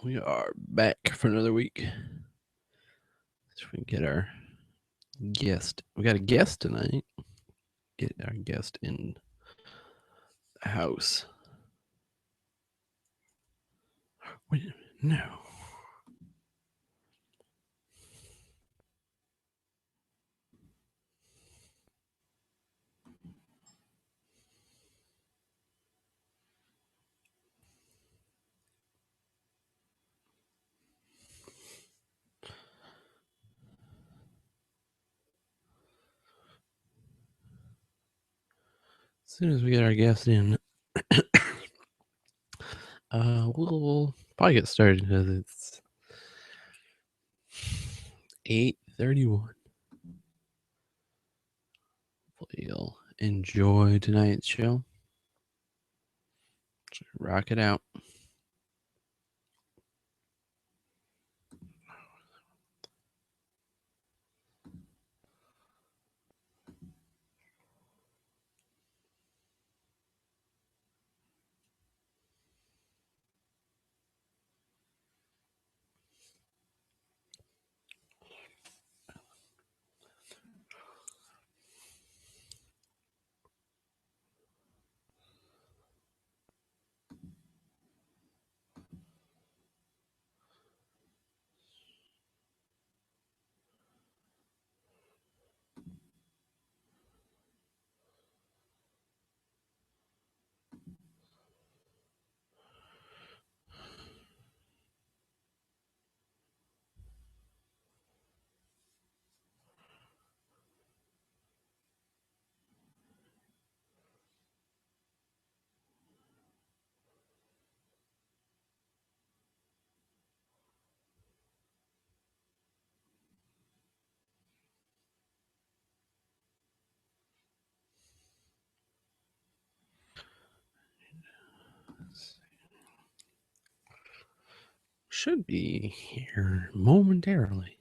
We are back for another week. So we can get our guest. We got a guest tonight. Get our guest in the house. Wait, no. As soon as we get our guest in, we'll probably get started because it's 8:31. Hopefully you'll enjoy tonight's show. Rock it out. Should be here momentarily.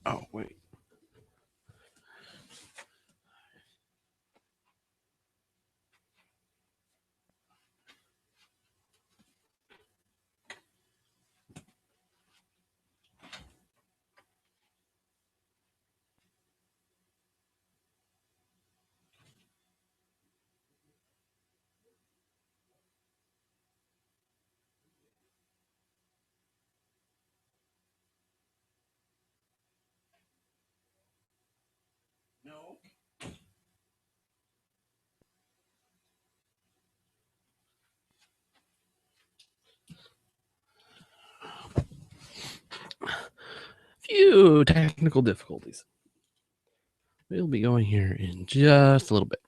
Oh, wait. No. Few technical difficulties. We'll be going here in just a little bit.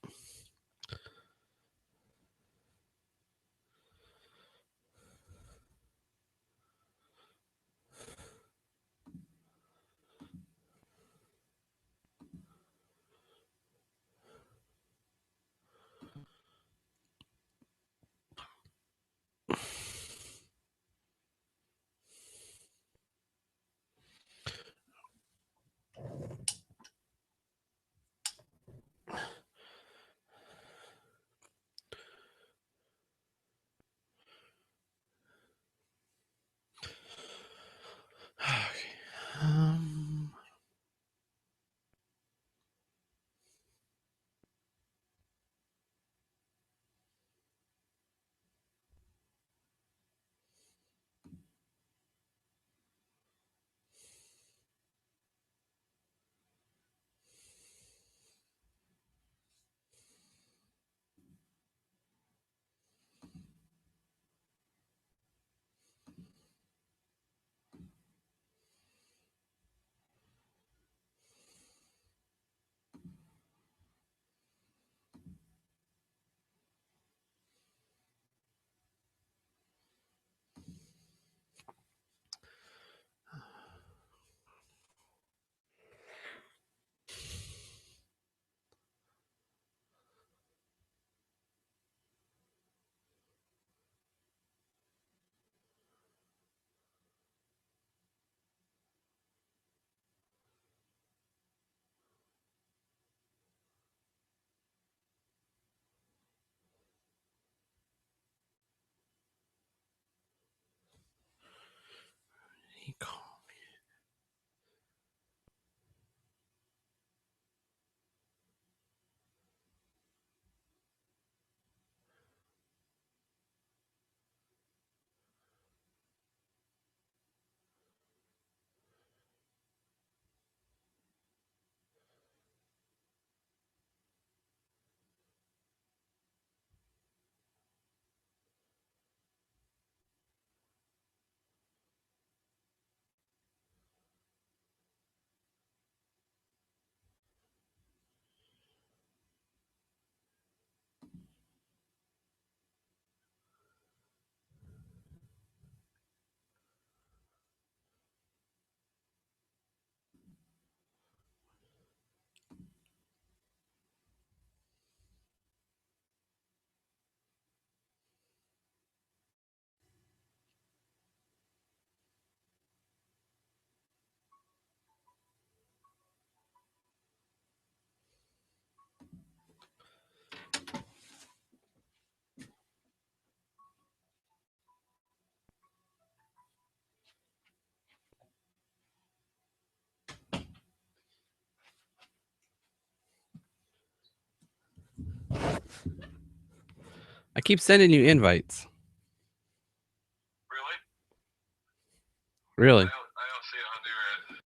I keep sending you invites. Really? Really? I don't see it on there.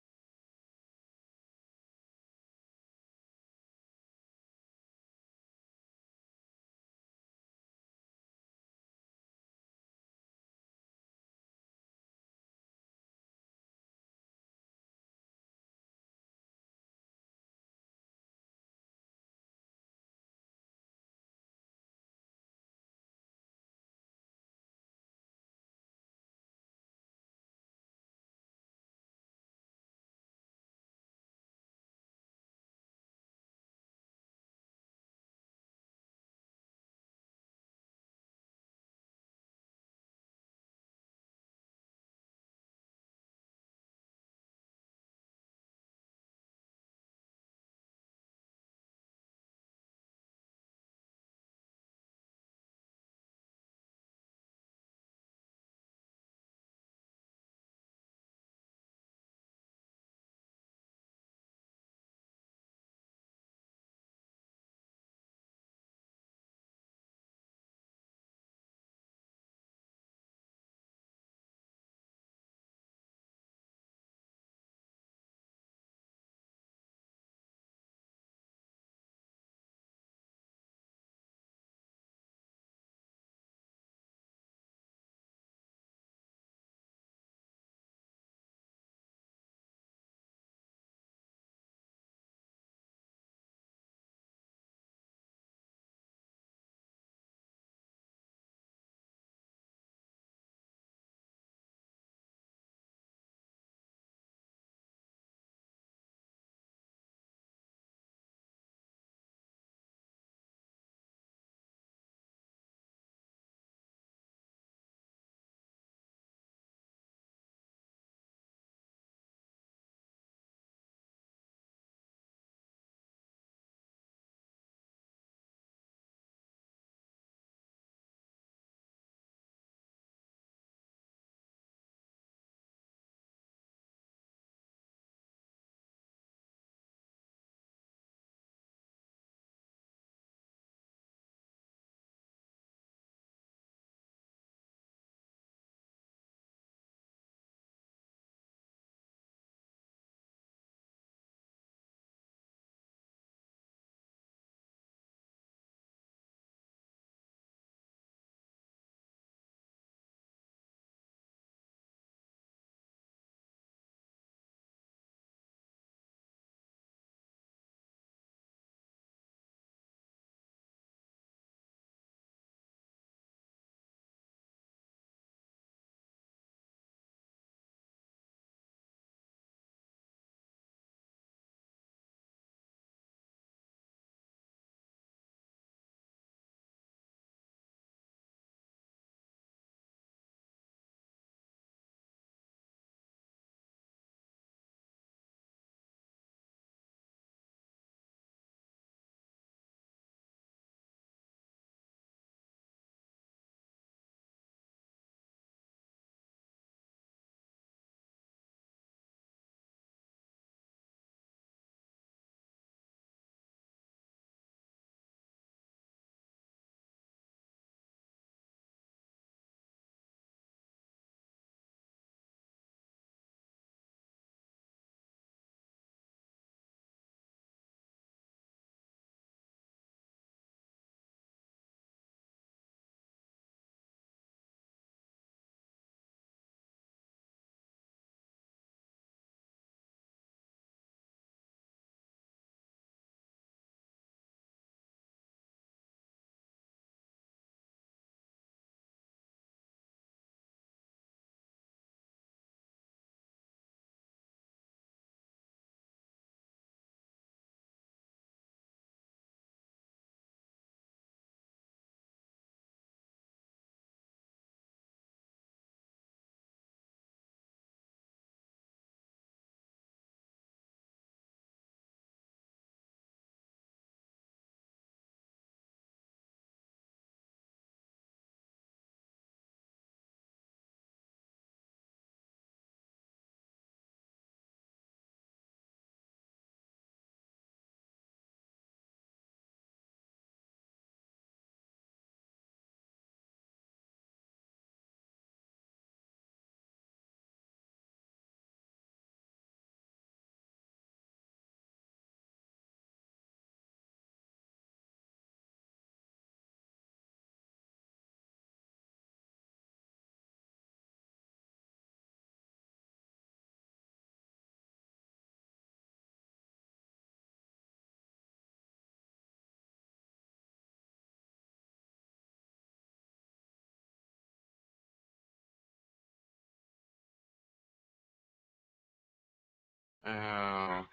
Oh,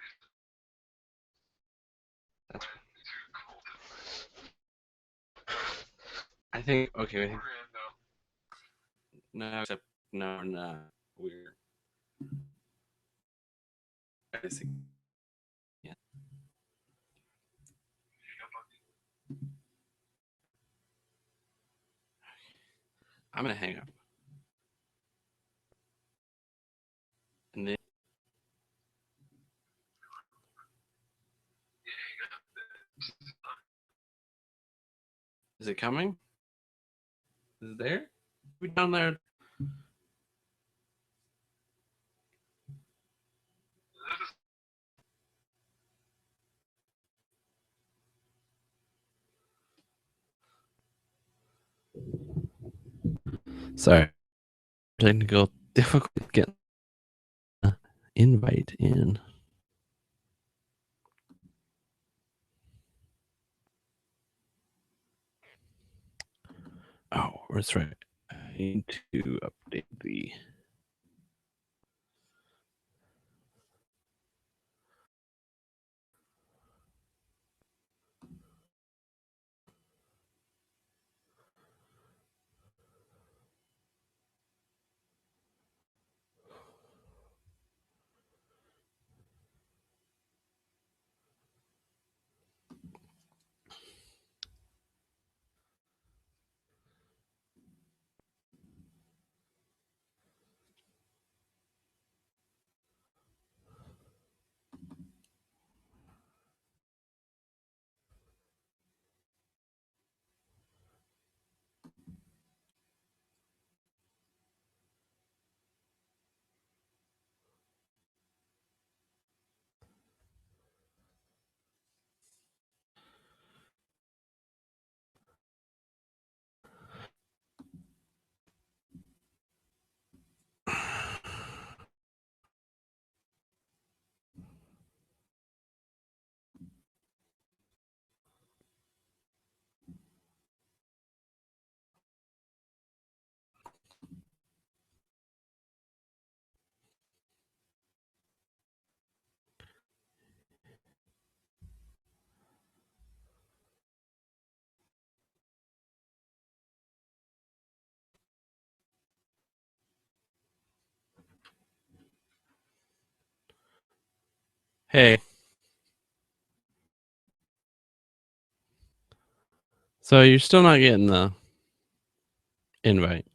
that's. I think okay. No, except no, we're not. We're. I see. Yeah. I'm gonna hang up. And then is it coming? Is it there? We down there? Sorry, technical difficulty getting the invite in. Oh, that's right. I need to update the. Hey, so you're still not getting the invite.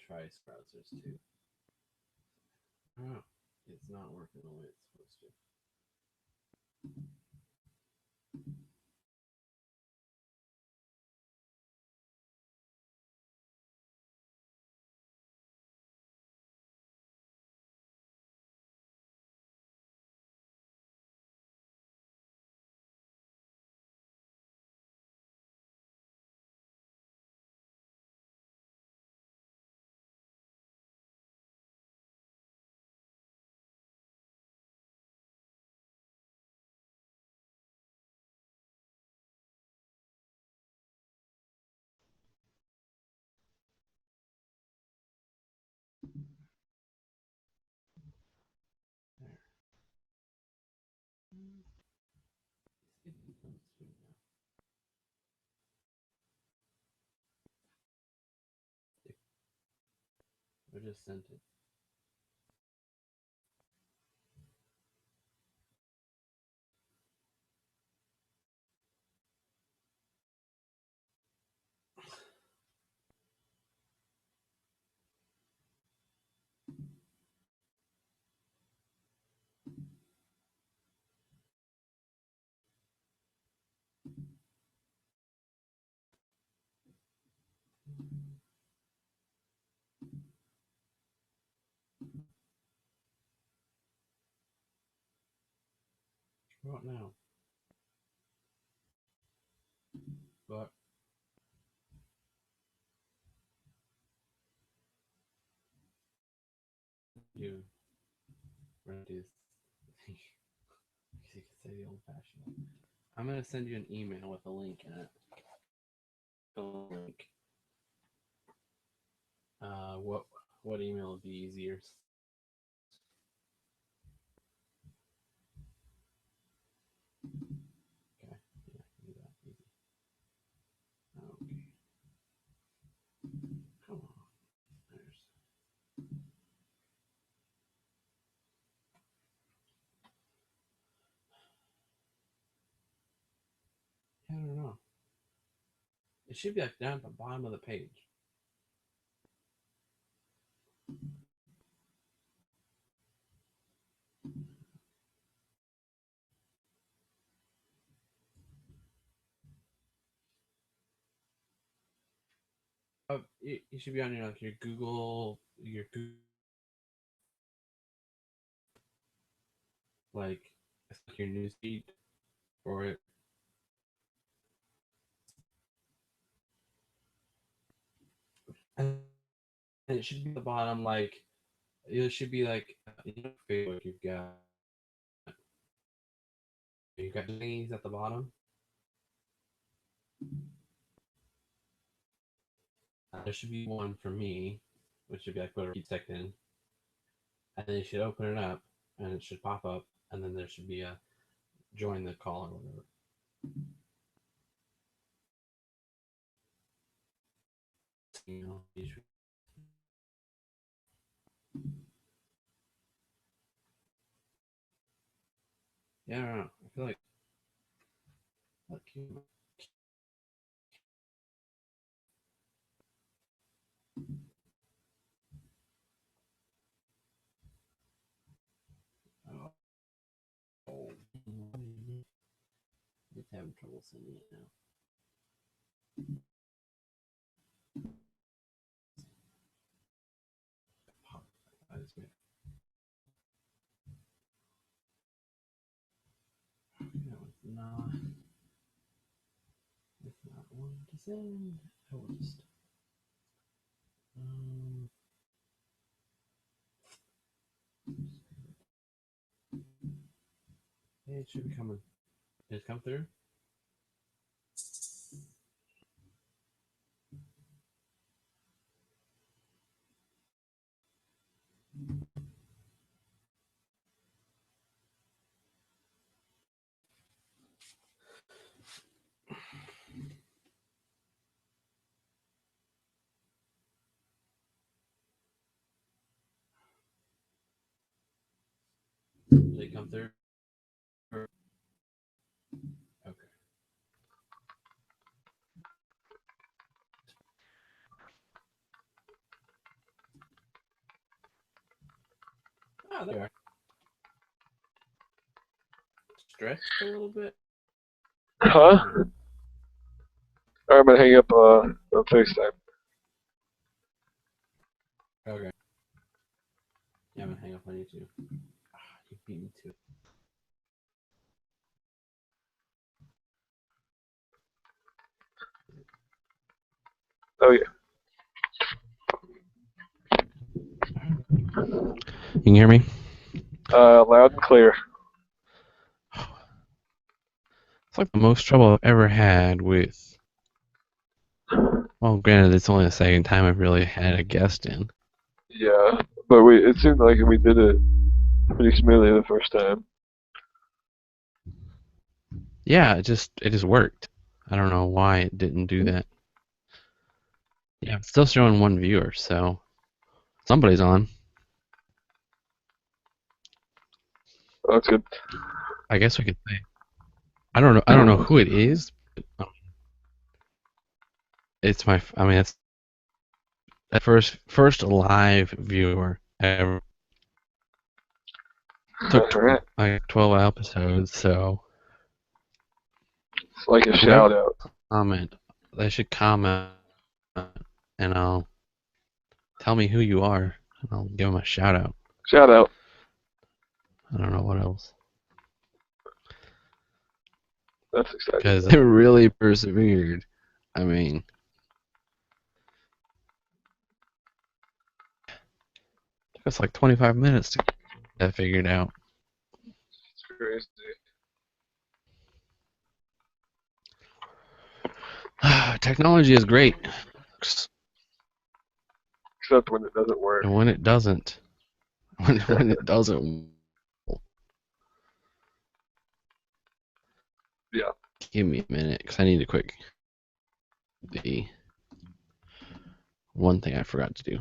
Trice browsers too. Oh, it's not working the way it's supposed to. I just sent it. What now? But you run this. You could say the old-fashioned way. I'm gonna send you an email with a link in it. A link. What email would be easier? Okay, yeah, I can do that easy. Okay, come on. There's. I don't know. It should be like down at the bottom of the page. It should be on your Google like it's like your newsfeed for it. And it should be at the bottom like it should be like Facebook. You've got things at the bottom. There should be one for me, which should be like whatever you typed in, and then you should open it up, and it should pop up, and then there should be a join the call or whatever. Yeah, I don't know. I feel like oh, it's having trouble sending it now. I just made. No, it's not. It's not one to send. I will just. Hey, it should be coming. Did it come through? Did it come through? Okay. they are. Stretched a little bit. Huh? Alright, I'm gonna hang up on FaceTime. Okay. Yeah, I'm gonna hang up on you too. You beat me to it. Oh yeah. You can hear me? Loud and clear. It's like the most trouble I've ever had with. Well, granted, it's only the second time I've really had a guest in. Yeah, but it seemed like we did it pretty smoothly the first time. Yeah, it just worked. I don't know why it didn't do that. Yeah, it's still showing one viewer, so somebody's on. Oh, that's good. I guess we could say. I don't know who it is. But, it's my. I mean, it's the first live viewer ever. Took Alright. like 12 episodes, so It's like a shout out. comment. They should comment, and I'll tell me who you are, and I'll give them a shout out. Shout out. I don't know what else. That's exciting. Because they really persevered. I mean, it took us like 25 minutes to get that figured out. It's crazy. Technology is great. Except when it doesn't work. And when it doesn't, when it doesn't, Yeah. give me a minute because I need to quick. The one thing I forgot to do.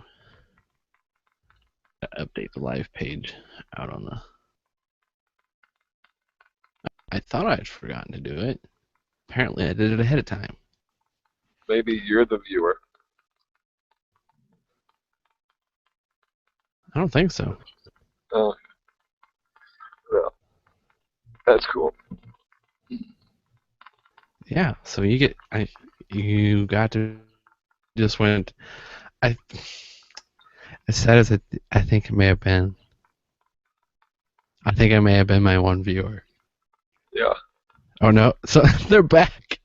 Update the live page out on the. I thought I had forgotten to do it. Apparently, I did it ahead of time. Maybe you're the viewer. I don't think so. Oh. Well, that's cool. Yeah, so you got to just went. I as sad as I think it may have been. I think I may have been my one viewer. Yeah. Oh no! So they're back.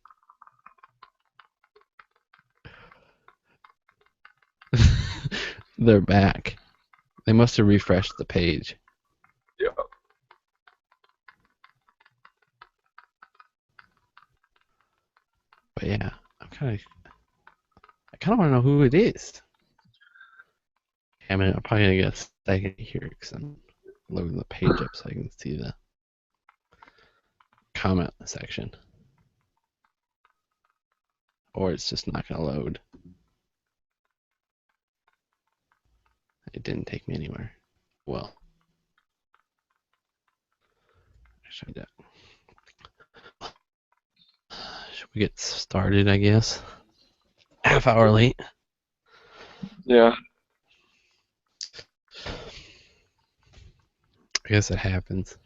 They're back. They must have refreshed the page. Yeah. But yeah, I kind of want to know who it is. I mean, I'm probably gonna get a second here because I'm loading the page up so I can see the comment section. Or it's just not gonna load. It didn't take me anywhere. Well, should we get started? I guess. Half hour late. Yeah. I guess it happens.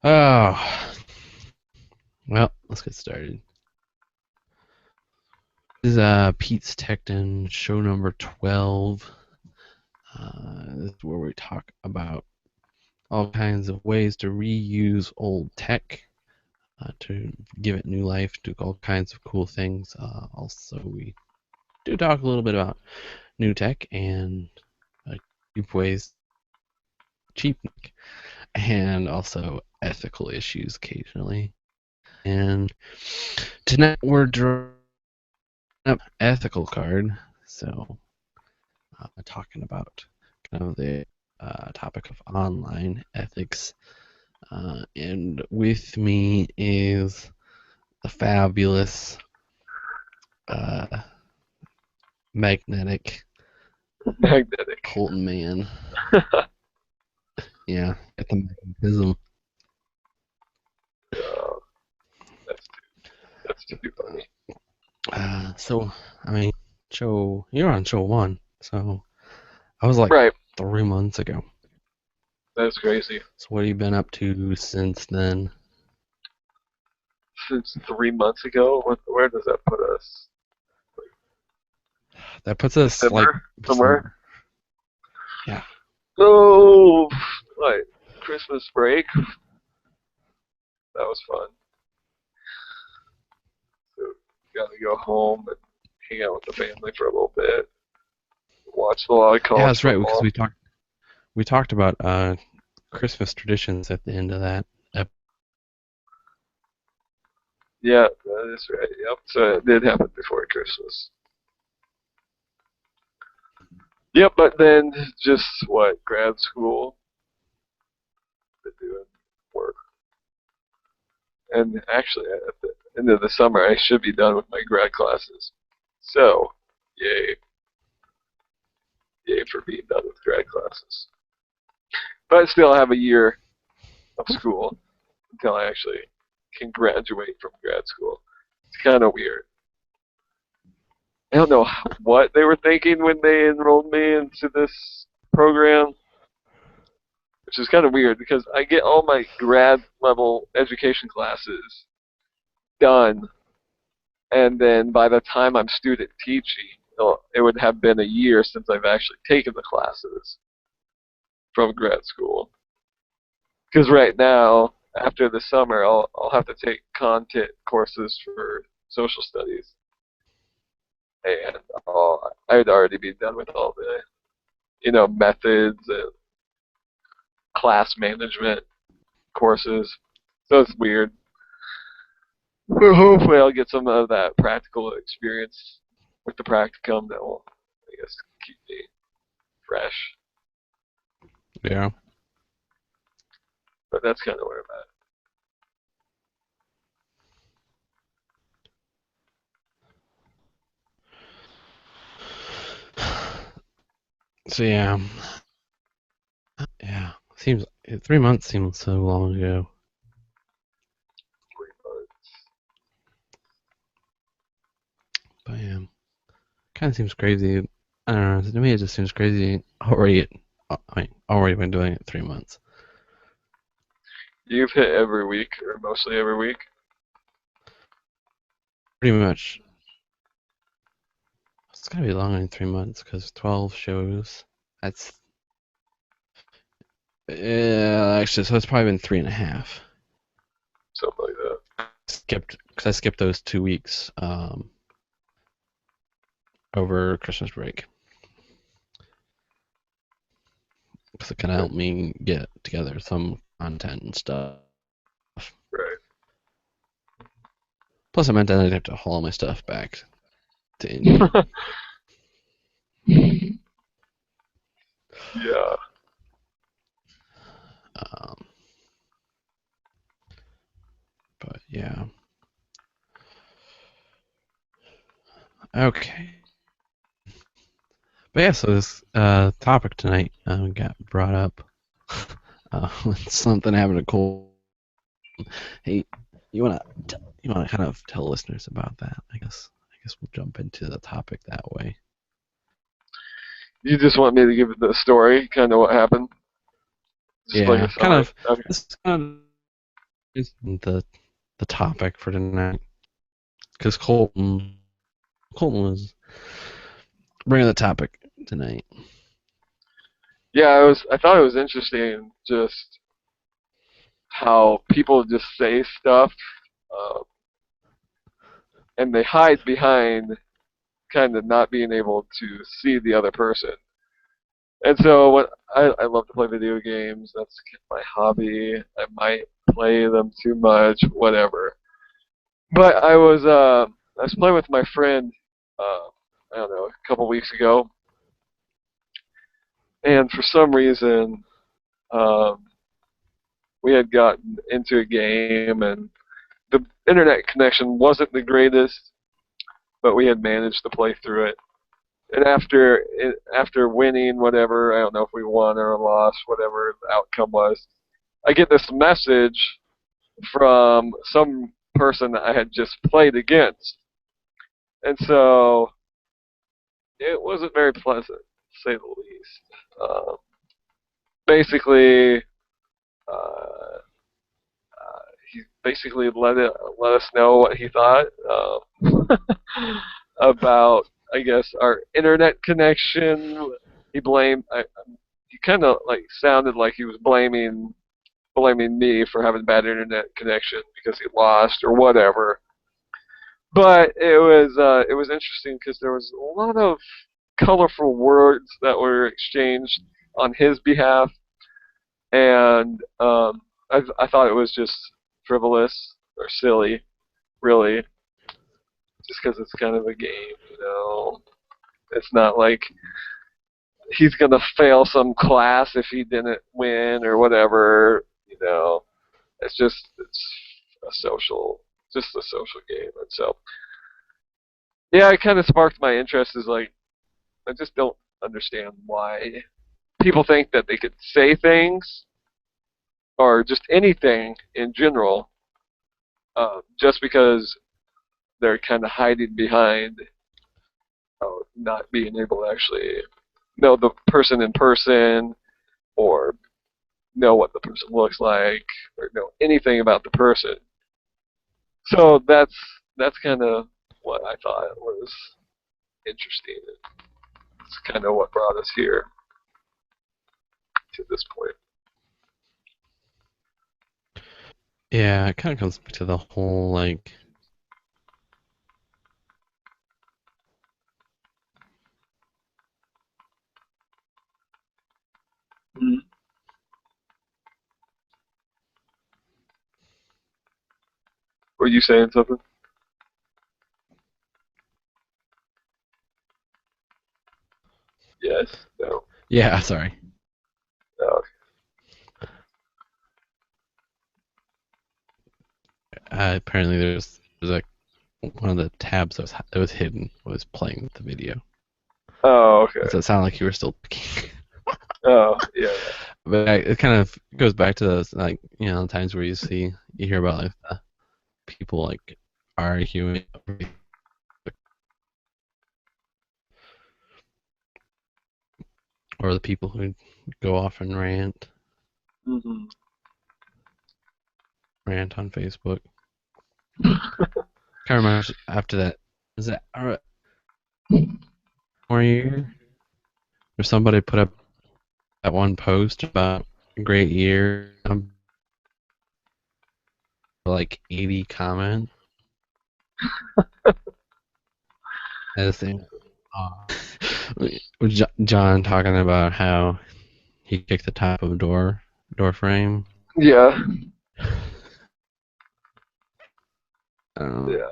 Oh, well, let's get started. This is Pete's Tech-Den show number 12. This is where we talk about all kinds of ways to reuse old tech to give it new life, do all kinds of cool things. Also, we do talk a little bit about new tech and cheap ways, and also ethical issues occasionally. And tonight we're drawing up ethical card, so talking about kind of the topic of online ethics. And with me is the fabulous magnetic Kolton Mann. Yeah, at the magnetism. That's too funny. So, I mean, you're on show 1. So I was like Right. 3 months ago. That's crazy. So what have you been up to since then? Since 3 months ago, where does that put us? That puts us like December somewhere. December. Yeah. Oh, like Christmas break. That was fun. So got to go home and hang out with the family for a little bit. Watched a lot of Yeah, college that's right, because football. we talked about Christmas traditions at the end of that. Yeah, that is right. Yep. So it did happen before Christmas. Yep, but then just what, grad school, been doing work. And actually, at the end of the summer, I should be done with my grad classes. So, yay. Yay for being done with grad classes. But I still have a year of school until I actually can graduate from grad school. It's kind of weird. I don't know what they were thinking when they enrolled me into this program, which is kind of weird because I get all my grad level education classes done, and then by the time I'm student teaching, it would have been a year since I've actually taken the classes from grad school. Because right now, after the summer, I'll have to take content courses for social studies, and I'd already be done with all the methods and class management courses. So it's weird. But hopefully I'll get some of that practical experience with the practicum that will, I guess, keep me fresh. Yeah. But that's kind of where I'm So yeah. Seems 3 months seems so long ago. But yeah, kind of seems crazy. I don't know. To me, it just seems crazy. Already been doing it 3 months. You've hit every week, or mostly every week. Pretty much. It's gotta be longer than 3 months because 12 shows. That's yeah. Actually, so it's probably been 3.5. Something like that. I skipped those 2 weeks over Christmas break because it kind of helped me get together some content and stuff. Right. Plus, I meant that I'd have to haul my stuff back to Indy. Yeah. Um, but yeah. Okay. But yeah, so this topic tonight got brought up with something happened to Kolton. Hey, you wanna kind of tell listeners about that? I guess we'll jump into the topic that way. You just want me to give the story, kind of what happened? Just like Yeah, a kind summary? of. Okay. This kind of is the topic for tonight because Kolton was bringing the topic tonight. Yeah, I thought it was interesting just how people just say stuff, uh, and they hide behind kind of not being able to see the other person. And so what I love to play video games. That's my hobby. I might play them too much, whatever. But I was playing with my friend, I don't know, a couple weeks ago, and for some reason, um, we had gotten into a game, and the internet connection wasn't the greatest, but we had managed to play through it. And after winning, whatever, I don't know if we won or lost, whatever the outcome was, I get this message from some person that I had just played against. And so wasn't very pleasant, to say the least. Basically, uh, he basically let us know what he thought about, I guess, our internet connection. He blamed. He kind of like sounded like he was blaming me for having bad internet connection because he lost or whatever. But it was interesting because there was a lot of colorful words that were exchanged on his behalf, and I thought it was just frivolous or silly, really, just because it's kind of a game, you know. It's not like he's gonna fail some class if he didn't win or whatever, you know. It's just a social game, and so yeah, it kind of sparked my interest. Is like I just don't understand why people think that they could say things or just anything in general just because they're kind of hiding behind not being able to actually know the person in person or know what the person looks like or know anything about the person. So that's kind of what I thought was interesting. It's kind of what brought us here to this point. Yeah, it kind of comes back to the whole like Mm-hmm. Were you saying something? Yes. No. yeah, sorry. No. Apparently there's like one of the tabs that was hidden was playing the video. Oh, okay. So it sounded like you were still picking. Oh, yeah. But it kind of goes back to those like times where you hear about like people like arguing or the people who go off and Mm-hmm. rant on Facebook. Can't remember after that. Is that more year? Or somebody put up that one post about a great year, like 80 comments. And the same. John talking about how he kicked the top of a door frame. Yeah. Um, Yeah.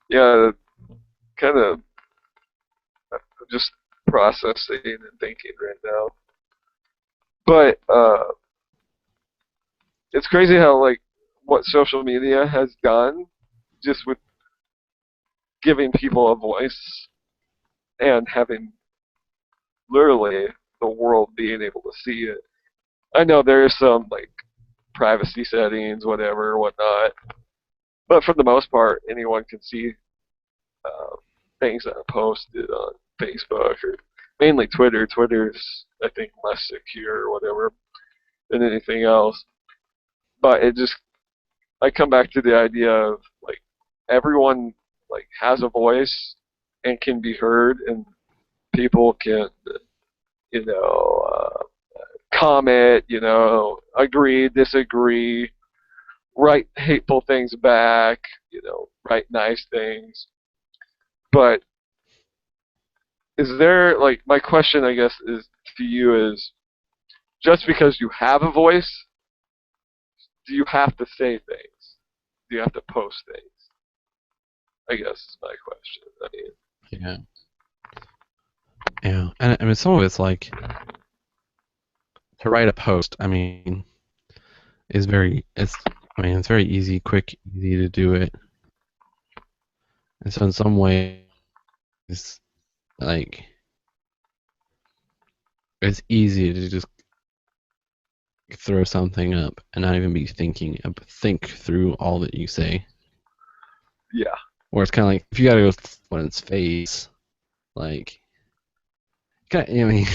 Yeah. Kind of just processing and thinking right now. But it's crazy how like what social media has done just with giving people a voice and having literally the world being able to see it. I know there's some like privacy settings, whatever, whatnot, but for the most part, anyone can see uh, things that are posted on Facebook or mainly Twitter. Twitter's I think less secure or whatever than anything else. But it just I come back to the idea of like everyone like has a voice and can be heard, and people can you know comment, agree, disagree, write hateful things back, write nice things. But is there like my question I guess is to you is just because you have a voice, do you have to say things? Do you have to post things? I guess is my question. I mean, yeah, yeah, and I mean some of it's like to write a post. I mean, it's very easy, quick, easy to do it. And so in some ways, like it's easy to just throw something up and not even be thinking, think through all that you say. Yeah, Or it's kind of like if you gotta go on its face, like, I mean,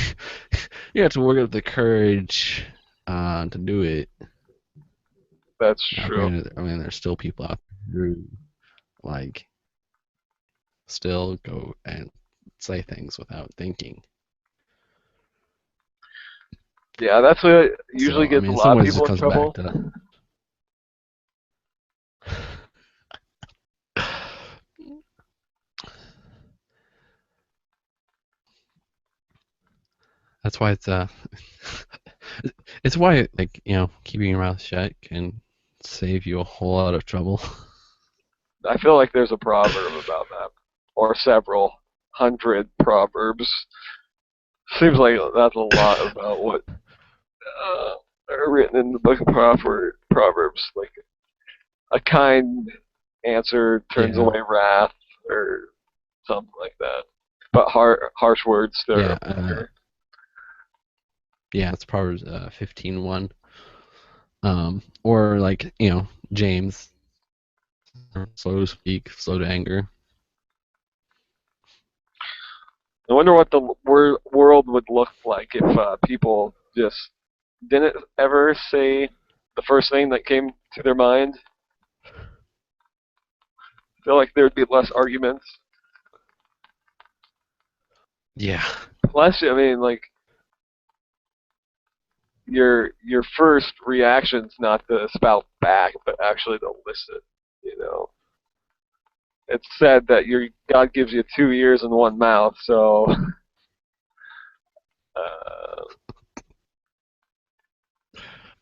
you have to work up the courage to do it. that's Now, true. granted, I mean, there's still people out there who like still go and say things without thinking. Yeah, that's what So, usually I gets mean, a in some lot of ways, it people in comes back trouble. to that's why it's why, like, keeping your mouth shut can save you a whole lot of trouble. I feel like there's a proverb about that, or several hundred proverbs. Seems like that's a lot about what are written in the book of Proverbs. Like a kind answer turns Yeah, away wrath, or something like that. But harsh words stir yeah, up anger. yeah. It's Proverbs 15:1. Or like James, slow to speak, slow to anger. I wonder what the world would look like if people just didn't ever say the first thing that came to their mind. I feel like there'd be less arguments. Yeah, Plus, I mean, like your first reaction's not to spout back, but actually to listen. You know, it's said that your God gives you 2 ears and one mouth, so uh,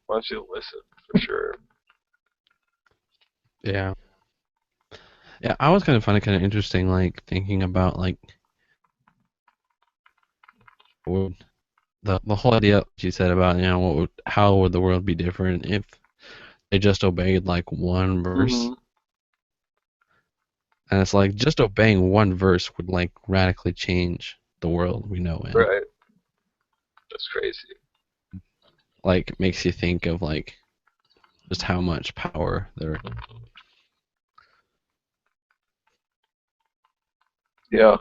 why don't you listen for sure? yeah, yeah. I always kind of find it kind of interesting, like thinking about like would the whole idea you said about how would the world be different if they just obeyed like one verse. Mm-hmm. And it's like just obeying one verse would like radically change the world we know in. Right. That's crazy. Like makes you think of like just how much power there. Yeah,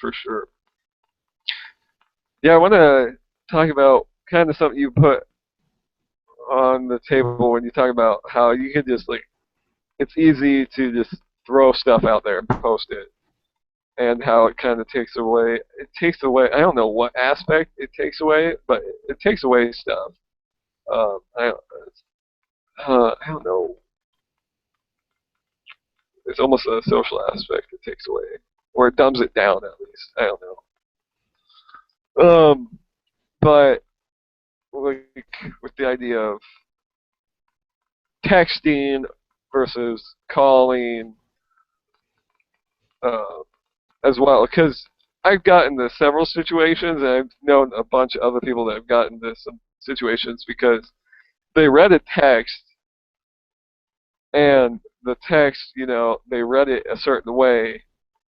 for sure. Yeah, I want to talk about kind of something you put on the table when you talk about how you could just like it's easy to just throw stuff out there and post it, and how it kind of takes away. It takes away. I don't know what aspect it takes away, but it takes away stuff. I don't know. It's almost a social aspect it takes away, or it dumbs it down at least. I don't know. But like with the idea of texting versus calling, uh, as well, because I've gotten into several situations, and I've known a bunch of other people that have gotten into some situations because they read a text, and the text, they read it a certain way,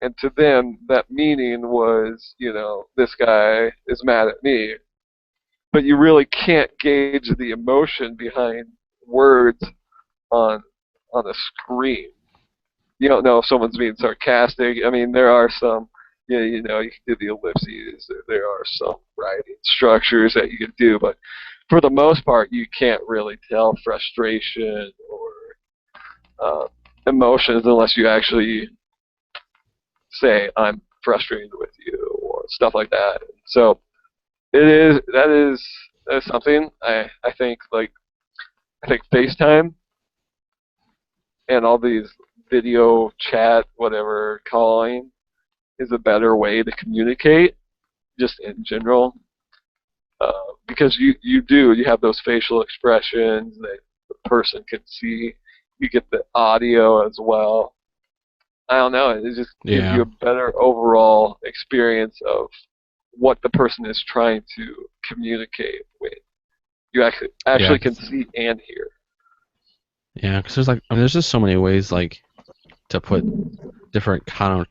and to them that meaning was, this guy is mad at me, but you really can't gauge the emotion behind words on on a screen. You don't know if someone's being sarcastic. I mean, there are some, you can do the ellipses. There are some writing structures that you can do, but for the most part, you can't really tell frustration or uh, emotions unless you actually say, "I'm frustrated with you" or stuff like that. So that is something I think like I think FaceTime and all these video chat whatever calling is a better way to communicate, just in general, because you have those facial expressions that the person can see. You get the audio as well. I don't know. It just gives you Yeah, a better overall experience of what the person is trying to communicate with. You yeah, actually can see and hear. yeah. Because there's like there's just so many ways like to put different connotations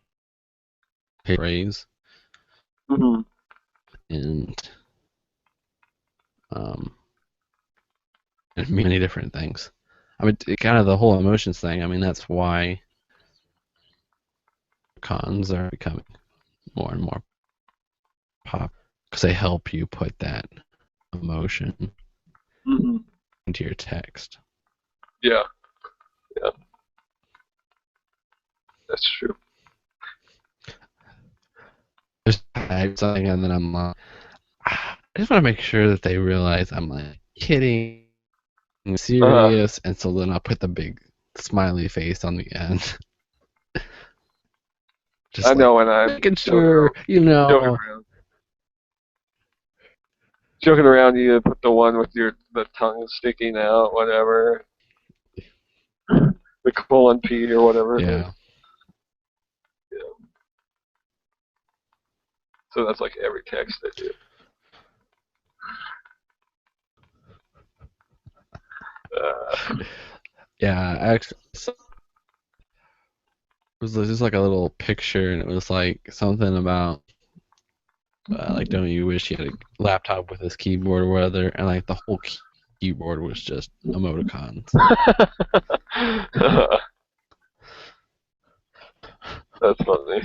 phrase Mm-hmm. and and many different things. I mean, kind of the whole emotions thing. I mean, that's why cons are becoming more and more pop because they help you put that emotion Mm-hmm. into your text. Yeah. Yeah. That's true. Just type something and then I'm like, I just want to make sure that they realize I'm like kidding, serious, and so then I'll put the big smiley face on the end. Just I like know when I'm making sure, you know. Joking around, you put the one with the tongue sticking out, whatever. The colon P or whatever it is. Yeah. Yeah. So that's like every text I do. Yeah, actually, it was just like a little picture, and it was like something about like, don't you wish you had a laptop with this keyboard or whatever, and like the whole keyboard was just emoticons. That's funny.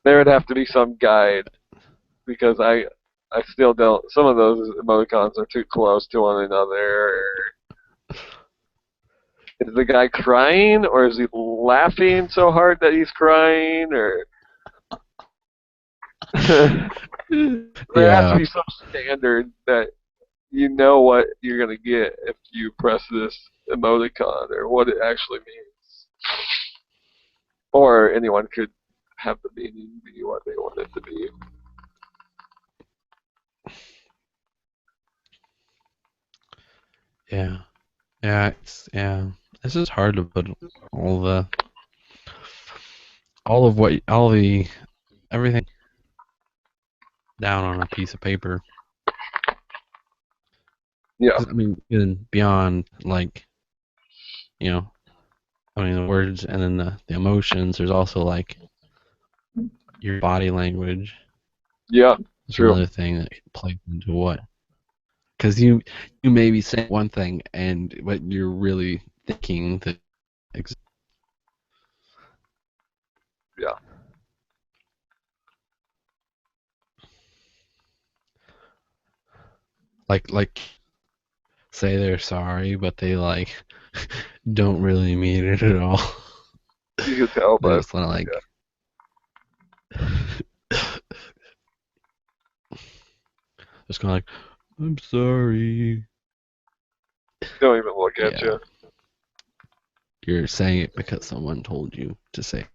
There would have to be some guide because I still don't. Some of those emoticons are too close to one another. Is the guy crying, or is he laughing so hard that he's crying, or there has to Yeah. be some standard that you know what you're gonna get if you press this emoticon or what it actually means. Or anyone could have the meaning be what they want it to be. Yeah. Yeah. It's just hard to put all the everything down on a piece of paper. Yeah. 'Cause, I mean, even beyond like, you know, I mean the words and then the emotions, there's also like your body language. Yeah. It's True. another thing that plays into what. Because you may be saying one thing and but you're really thinking that Yeah. like say they're sorry, but they like don't really mean it at all. You could tell, They're but just kind of like, yeah. just kind of like, I'm sorry. Don't even look at Yeah, you. you're saying it because someone told you to say.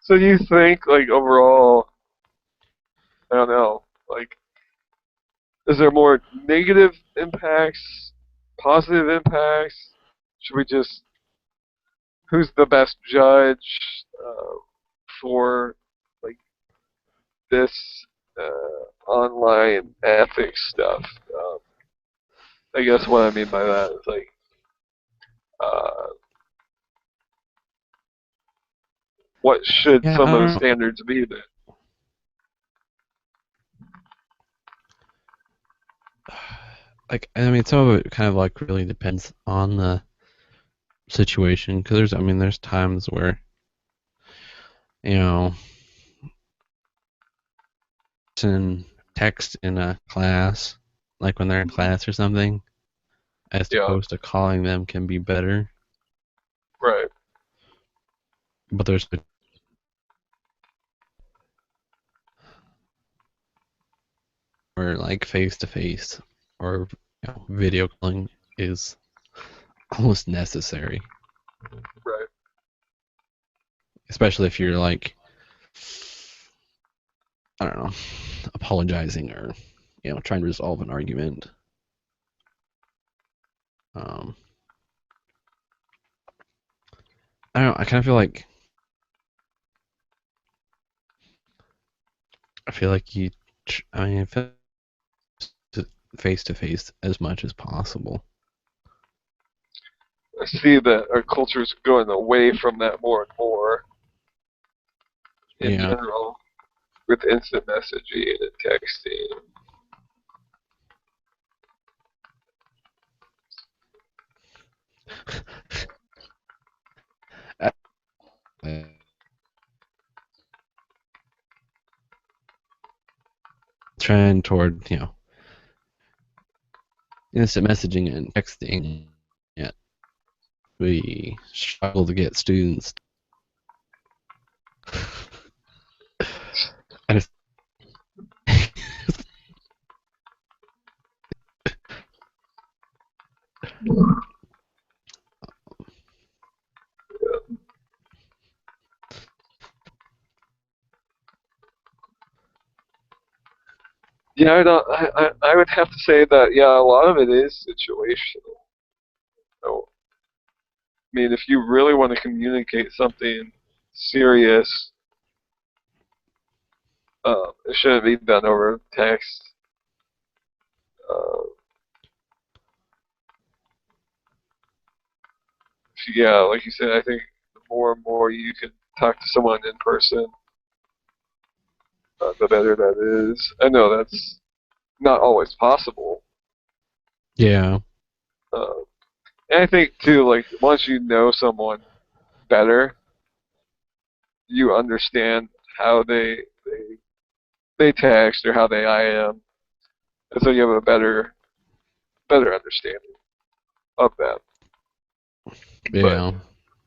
So you think, like, overall, I don't know, like, is there more negative impacts, positive impacts? Should we just, who's the best judge for, like, this online ethics stuff? I guess what I mean by that is, like, uh, what should Yeah, some I of the don't know. standards be then? Like, I mean, some of it kind of like really depends on the situation. Because I mean, there's times where, you know, in text in a class, like when they're in class or something, as Yeah, opposed to calling them can be better. right. But there's where like face to face or video calling is almost necessary, Right. especially if you're like, I don't know, apologizing or trying to resolve an argument. Um, I don't know. I kind of feel like you. I mean, face to face as much as possible. I see that our culture is going away from that more and more in Yeah. general with instant messaging and texting. Trend toward, instant messaging and texting. Yeah. We struggle to get students. And it's Yeah, I would have to say that, yeah, a lot of it is situational. So, I mean, if you really want to communicate something serious, it shouldn't be done over text. Uh, yeah, like you said, I think the more and more you can talk to someone in person, the better that is. I know that's not always possible. yeah. Uh, and I think too, like once you know someone better, you understand how they text or how they IM, and so you have a better understanding of them. But Yeah.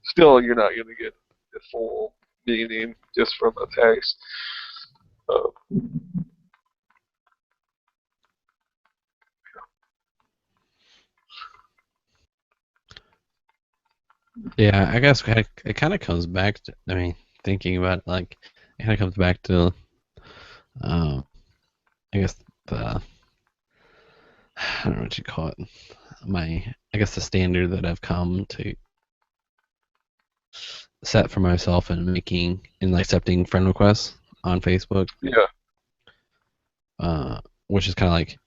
still, you're not going to get the full meaning just from a text. Uh, Yeah, I guess it kind of comes back to, I mean, thinking about it, like, it kind of comes back to, um, I guess the, I don't know what you call it, I guess the standard that I've come to set for myself in accepting friend requests on Facebook, yeah. which is kind of like,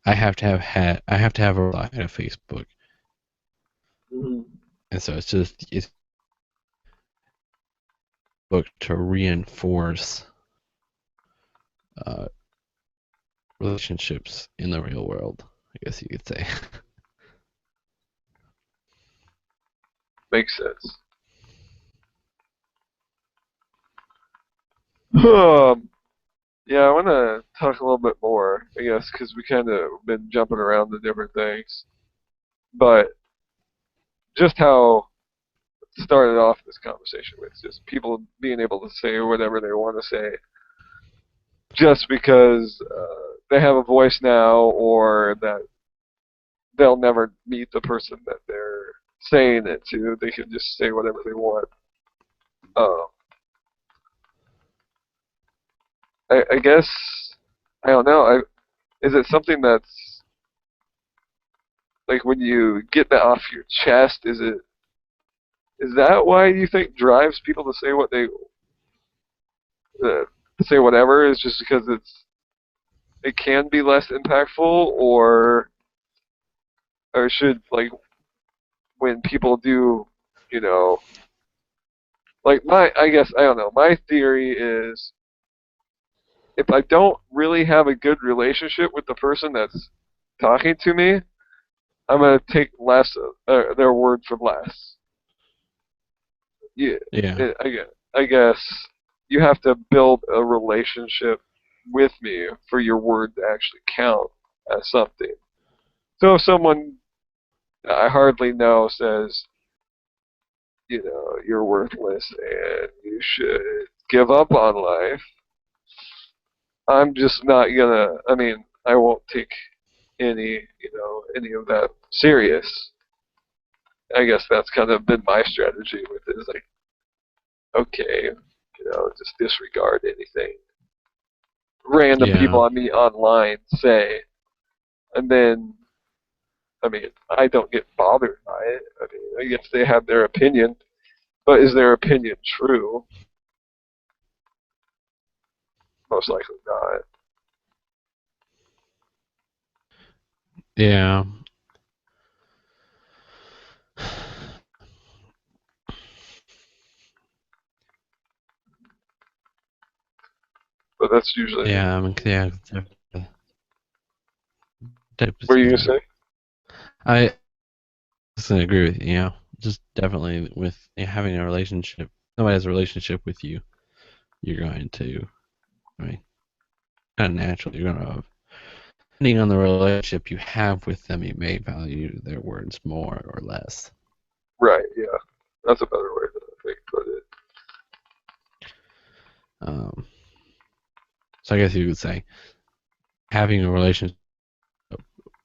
I have to have a reply to Facebook, Mm-hmm. and so it's book to reinforce uh, relationships in the real world, I guess you could say. Makes sense. Um, yeah, I want to talk a little bit more, I guess, because we kind of been jumping around to different things. But just how it started off this conversation with just people being able to say whatever they want to say just because they have a voice now or that they'll never meet the person that they're saying it to. They can just say whatever they want. Uh, I guess I don't know. Is it something that's like when you get that off your chest? Is that why you think drives people to say what they say whatever? Is just because it can be less impactful, or should like when people do, you know, like my I guess I don't know. My theory is if I don't really have a good relationship with the person that's talking to me, I'm gonna take less their word for less. Yeah, Yeah, I guess you have to build a relationship with me for your word to actually count as something. So if someone I hardly know says, you're worthless and you should give up on life, I'm just not gonna. I mean, I won't take any of that serious. I guess that's kind of been my strategy with it. Is like, okay, just disregard anything random yeah, people I meet online say, and then I mean, I don't get bothered by it. I mean, I guess they have their opinion, but is their opinion true? Most likely not. yeah. But that's usually. Yeah, I mean, yeah, What are you gonna say? I agree with you. You know, just definitely with having a relationship, somebody has a relationship with you, you're going to, I mean, kind of naturally, you're going to, depending on the relationship you have with them, you may value their words more or less. Right. Yeah. That's a better way to think put it. So I guess you would say having a relationship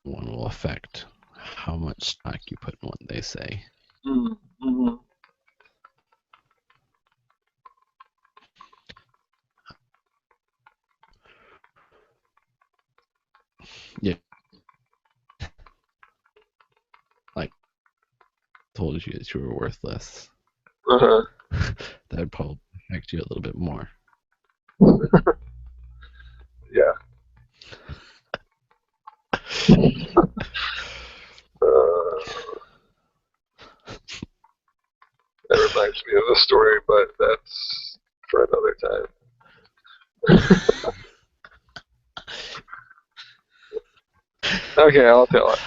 one will affect how much stock you put in what they say. Mm-hmm. Yeah, like I told you that you were worthless. Uh-huh. That'd probably affect you a little bit more. Yeah. That reminds me of a story, but that's for another time. Okay, I'll tell it.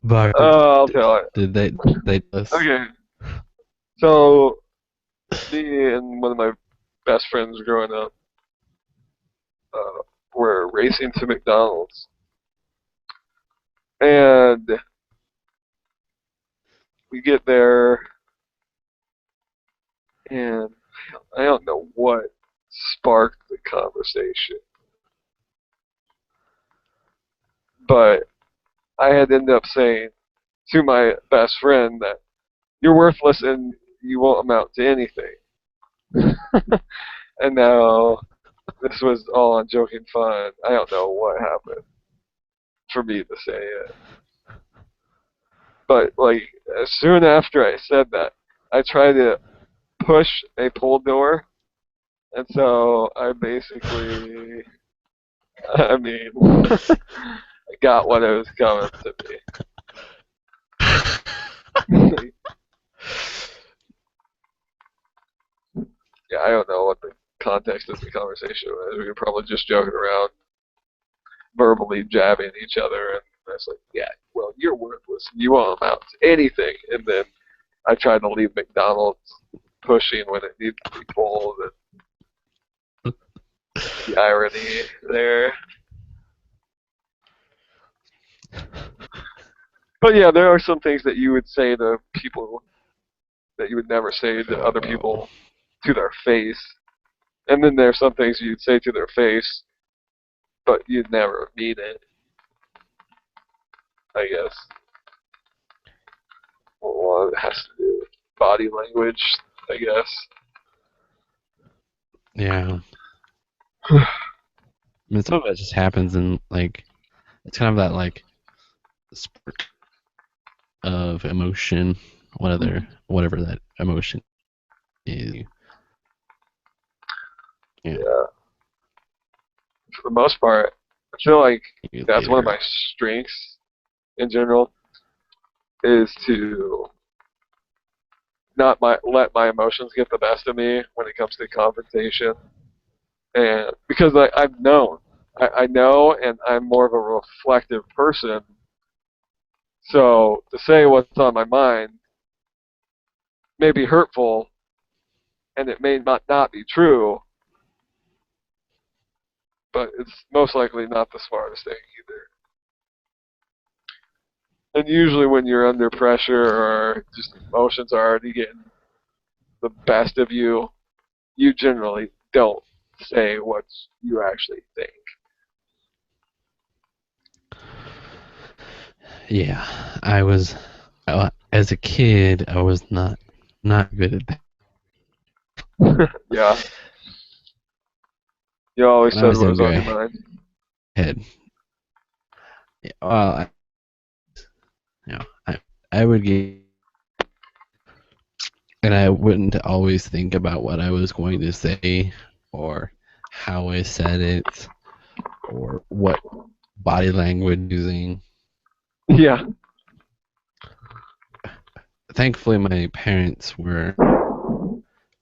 But I'll tell it. did they us? Okay. So me and one of my best friends growing up were racing to McDonald's, and we get there, and I don't know what sparked the conversation, but I had ended up saying to my best friend that you're worthless and you won't amount to anything. And now this was all on joking fun. I don't know what happened for me to say it. But like as soon after I said that, I tried to push a pull door, and so I basically, I mean, I got what was coming to me. Yeah, I don't know what the context of the conversation was. We were probably just joking around, verbally jabbing each other, and I was like, "Yeah, well, you're worthless. You won't amount to anything." And then I tried to leave McDonald's pushing when it needed to be pulled, and the irony there. But yeah, there are some things that you would say to people that you would never say to other Oh, people to their face. And then there's some things you'd say to their face, but you'd never mean it, I guess. Well, it has to do with body language, I guess. yeah. I mean, some of it just happens in like it's kind of that like spark of emotion, whatever that emotion is. Yeah, Yeah. For the most part, I feel like that's one of later. my strengths in general is to not let my emotions get the best of me when it comes to confrontation. And because I've known, I know, and I'm more of a reflective person. So to say what's on my mind may be hurtful, and it may not be true, but it's most likely not the smartest thing either. And usually when you're under pressure or just emotions are already getting the best of you, you generally don't say what you actually think. Yeah, as a kid, I was not good at that. Yeah, you always When I said was what was younger, on your I mind. had well, I would get, and I wouldn't always think about what I was going to say or how I said it or what body language using. Yeah, thankfully my parents were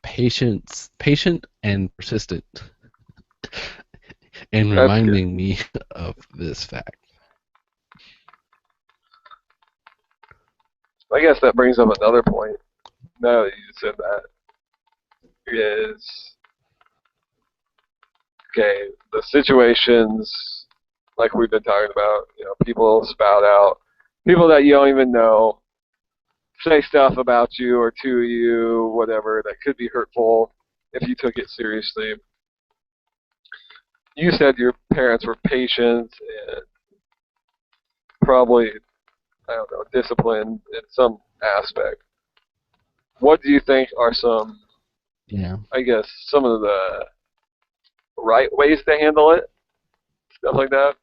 patient and persistent in That's good. reminding me of this fact. I guess that brings up another point. Now that you said that, is okay. The situations like we've been talking about, people spout out, people that you don't even know say stuff about you or to you, whatever, that could be hurtful if you took it seriously. You said your parents were patient and probably, I don't know, disciplined in some aspect. What do you think are some, Yeah. I guess, some of the right ways to handle it, stuff like that,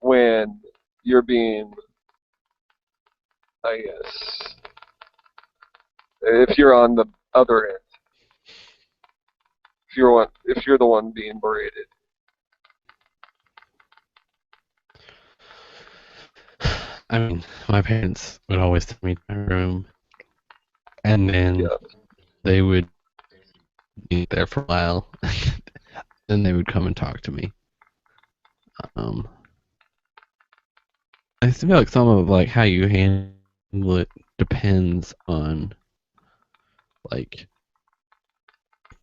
when you're being, I guess, if you're on the other end, if you're the one being berated? I mean, my parents would always take me to my room, and then Yeah. they would be there for a while, then they would come and talk to me. Um, I feel like some of like how you handle it depends on like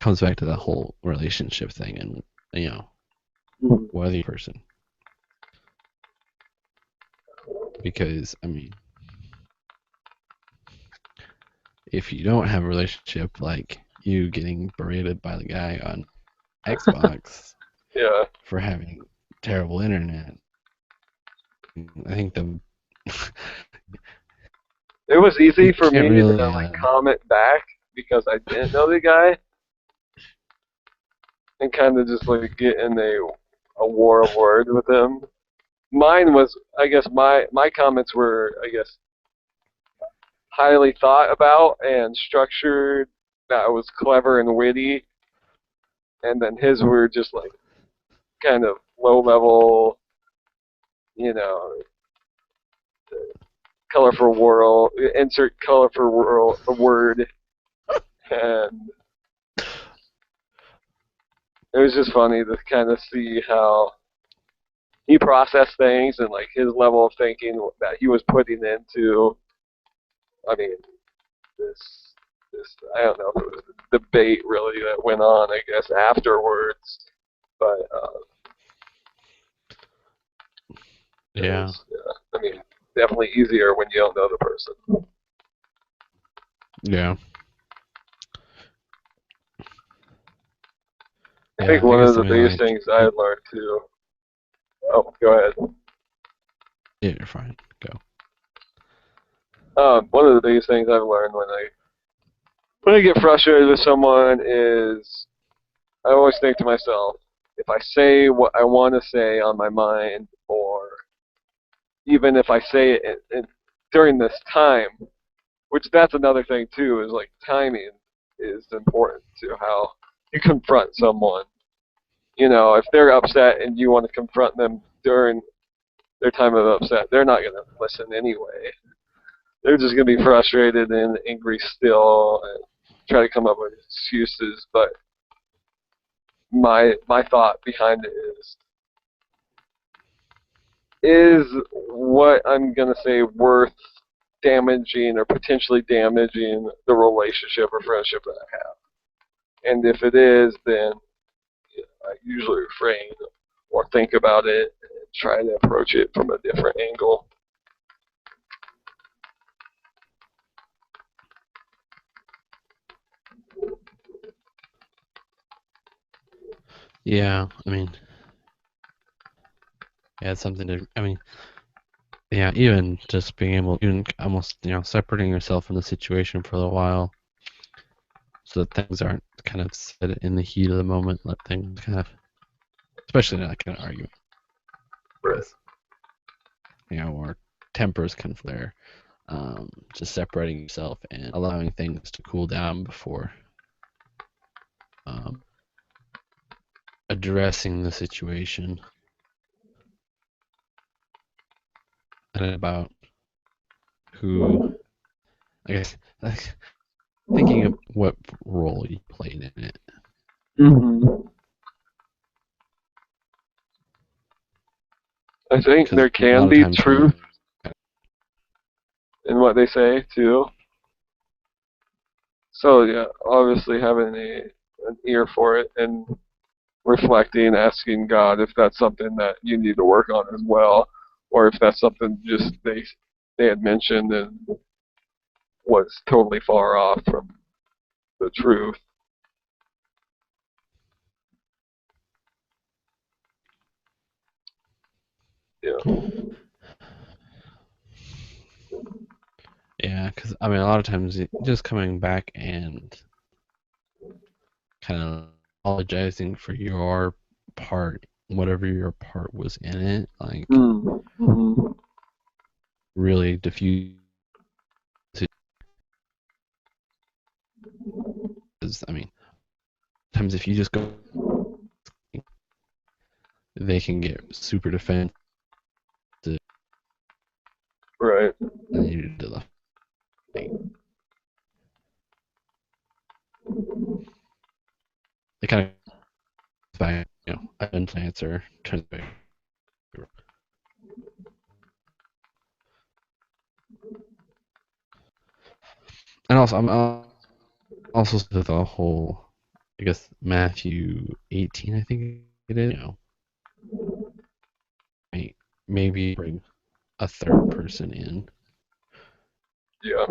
comes back to the whole relationship thing and whether the person, because I mean if you don't have a relationship, like you getting berated by the guy on Xbox Yeah. for having terrible internet, I think It was easy you for can't me to really like comment back because I didn't know the guy and kind of just like get in a war of words with him. Mine was, I guess, my comments were, I guess, highly thought about and structured. That was clever and witty, and then his were just like kind of low level, you know, colorful world. Insert colorful world a word, and it was just funny to kind of see how he processed things and like his level of thinking that he was putting into. I mean, this this I don't know if it was a debate really that went on. I guess afterwards, but it yeah. was. I mean, definitely easier when you don't know the person. Yeah. I think Yeah, I one guess of I the mean biggest like things I had learned too. Oh, go ahead. yeah, you're fine. Go. One of the biggest things I've learned when I get frustrated with someone is I always think to myself, if I say what I want to say on my mind, or even if I say it during this time, which that's another thing too, is like timing is important to how you confront someone. If they're upset and you want to confront them during their time of upset, they're not going to listen anyway. They're just going to be frustrated and angry still and try to come up with excuses. But my thought behind it is what I'm going to say worth damaging or potentially damaging the relationship or friendship that I have? And if it is, then I usually refrain or think about it and try to approach it from a different angle. Yeah, I mean, yeah, it's something to. I mean, yeah, even just being able, even almost separating yourself from the situation for a while, so that things aren't kind of said in the heat of the moment. Let things kind of, especially in that kind of argument, I Right. guess, or tempers can flare. Just separating yourself and allowing things to cool down before um, addressing the situation. And about who I guess like, thinking of what role you played in it. Hmm. I think Because there a can lot of be times truth in what they say too. So yeah, obviously having an ear for it and reflecting, asking God if that's something that you need to work on as well, or if that's something just they had mentioned and was totally far off from the truth. Yeah. yeah, because I mean, a lot of times just coming back and kind of apologizing for your part, whatever your part was in it, like Mm-hmm. really diffuse. I mean, sometimes if you just go, they can get super defensive Right. and you to the fight. They kind of back, I didn't answer. And also, I'm also the whole, I guess Matthew 18, I think it is. Maybe bring a third person in Yeah.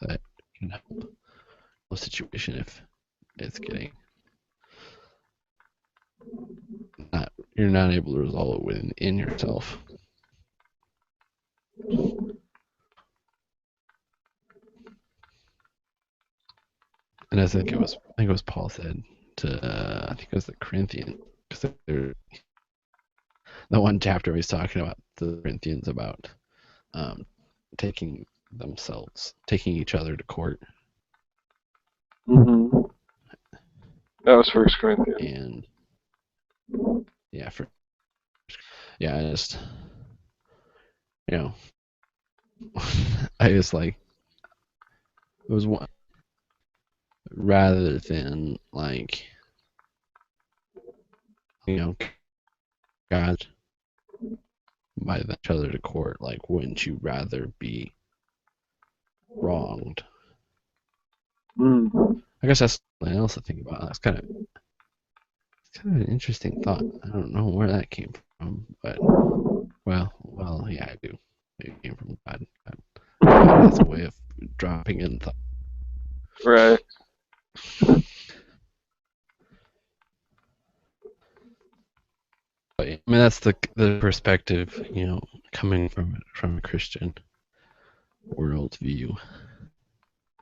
that can help the situation if it's getting not you're not able to resolve it within yourself. And I think it was Paul said to I think it was the Corinthians because the one chapter he's talking about the Corinthians about um, taking each other to court, Mm-hmm. That was First Corinthians. and yeah, I just you know I just like it was one rather than like God by each other to court. Like, wouldn't you rather be wronged? Mm. I guess that's something else to think about. It's kind of an interesting thought. I don't know where that came from, but yeah, I do. It came from God. God has a way of dropping in thought. Right. But, I mean, that's the perspective, coming from a Christian worldview.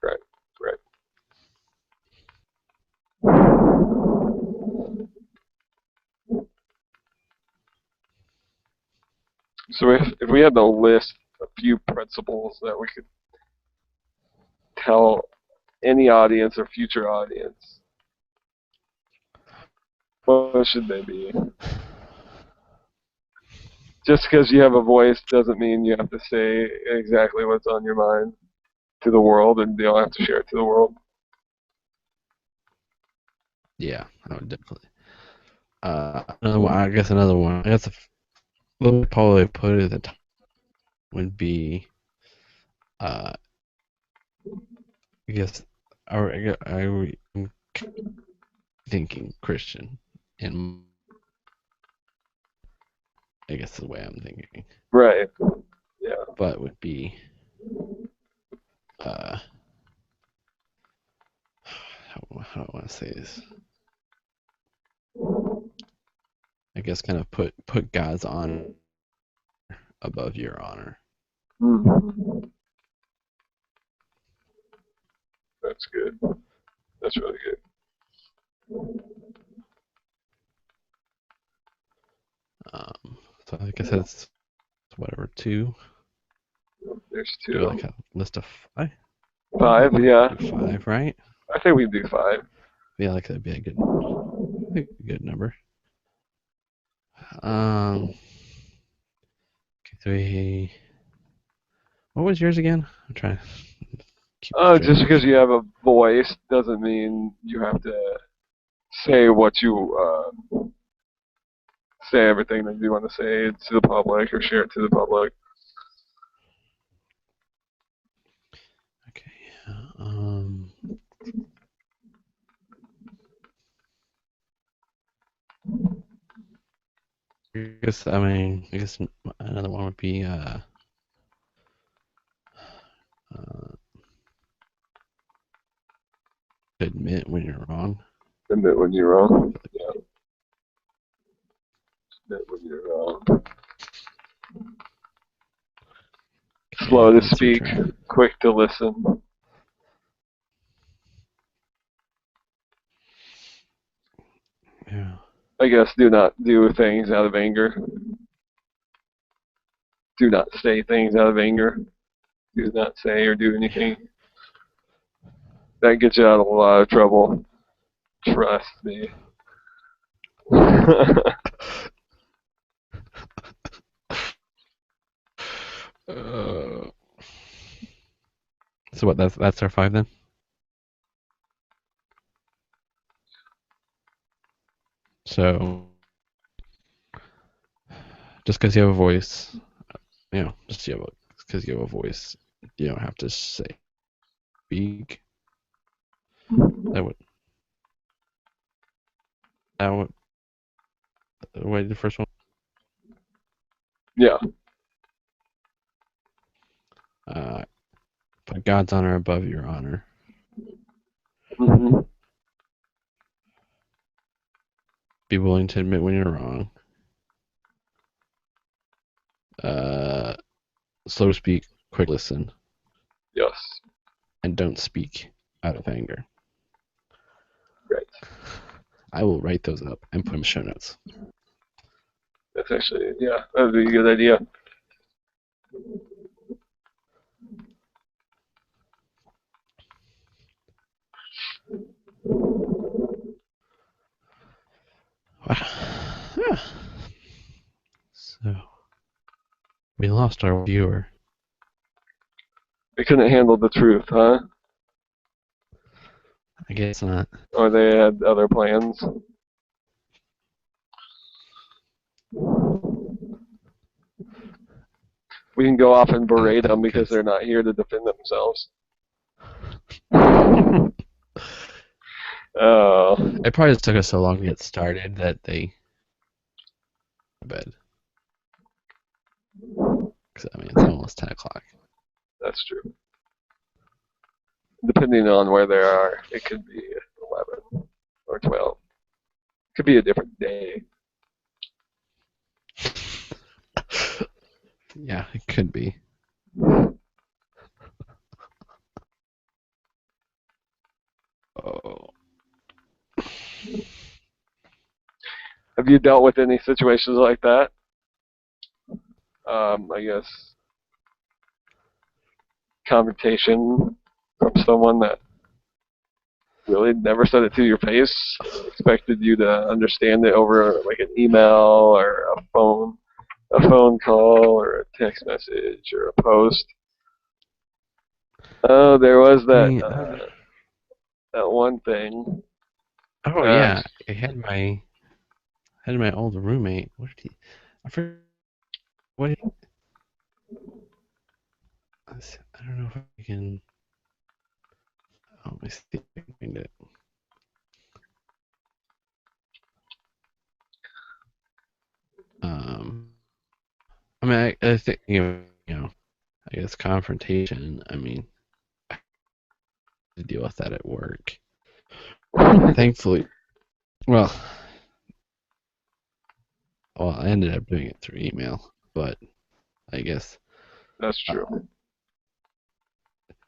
Right. Right. So if we had to list a few principles that we could tell any audience or future audience, what should they be? Just because you have a voice doesn't mean you have to say exactly what's on your mind to the world, and you don't have to share it to the world. Yeah, I would definitely. Another one. I guess another one. I guess what would probably put it at the top would be, uh, I guess, I'm thinking Christian, and I guess the way I'm thinking, Right. Yeah. but would be, how do I want to say this? I guess kind of put God's honor above your honor. Mm. That's good. That's really good. So I guess that's whatever two. There's Do two. like a list of five. Five, yeah. Do five, right? I think we can do five. Yeah, like that'd be a good number. Um, okay, What was yours again? I'm trying to keep Just track. because you have a voice doesn't mean you have to say what you say everything that you want to say to the public or share it to the public. Okay. Um. I guess another one would be admit when you're wrong. Admit when you're wrong. Yeah. Admit when you're wrong. Slow to Let's see, speak, try. quick to listen. Yeah. I guess do not do things out of anger. Do not say things out of anger. Do not say or do anything. That gets you out of a lot of trouble. Trust me. Uh, so what? That's our 5 then. So just because you have a voice, just because you have a voice, you don't have to say speak. That would wait, the first one. Yeah. Put God's honor above your honor. Mm-hmm. Be willing to admit when you're wrong. Slow to speak, quick listen, Yes. and don't speak out of anger. Right. I will write those up and put them in show notes. That's actually, yeah, that would be a good idea. Wow. Yeah. So we lost our viewer. They couldn't handle the truth, huh? I guess not. Or they had other plans. We can go off and berate them because they're not here to defend themselves. Oh. It probably just took us so long to get started that they bed. Because it's almost 10 o'clock. That's true. Depending on where they are, it could be 11 or 12. It could be a different day. Yeah, it could be. Oh. Have you dealt with any situations like that? I guess confrontation from someone that really never said it to your face, expected you to understand it over like an email or a phone call or a text message or a post. Oh, there was that one thing. Oh yeah, I had my old roommate. What did he? I forget. What did I don't know if I can. Oh, let me see if I can find it. I think I guess confrontation. To deal with that at work. Thankfully, well, I ended up doing it through email, but I guess That's true.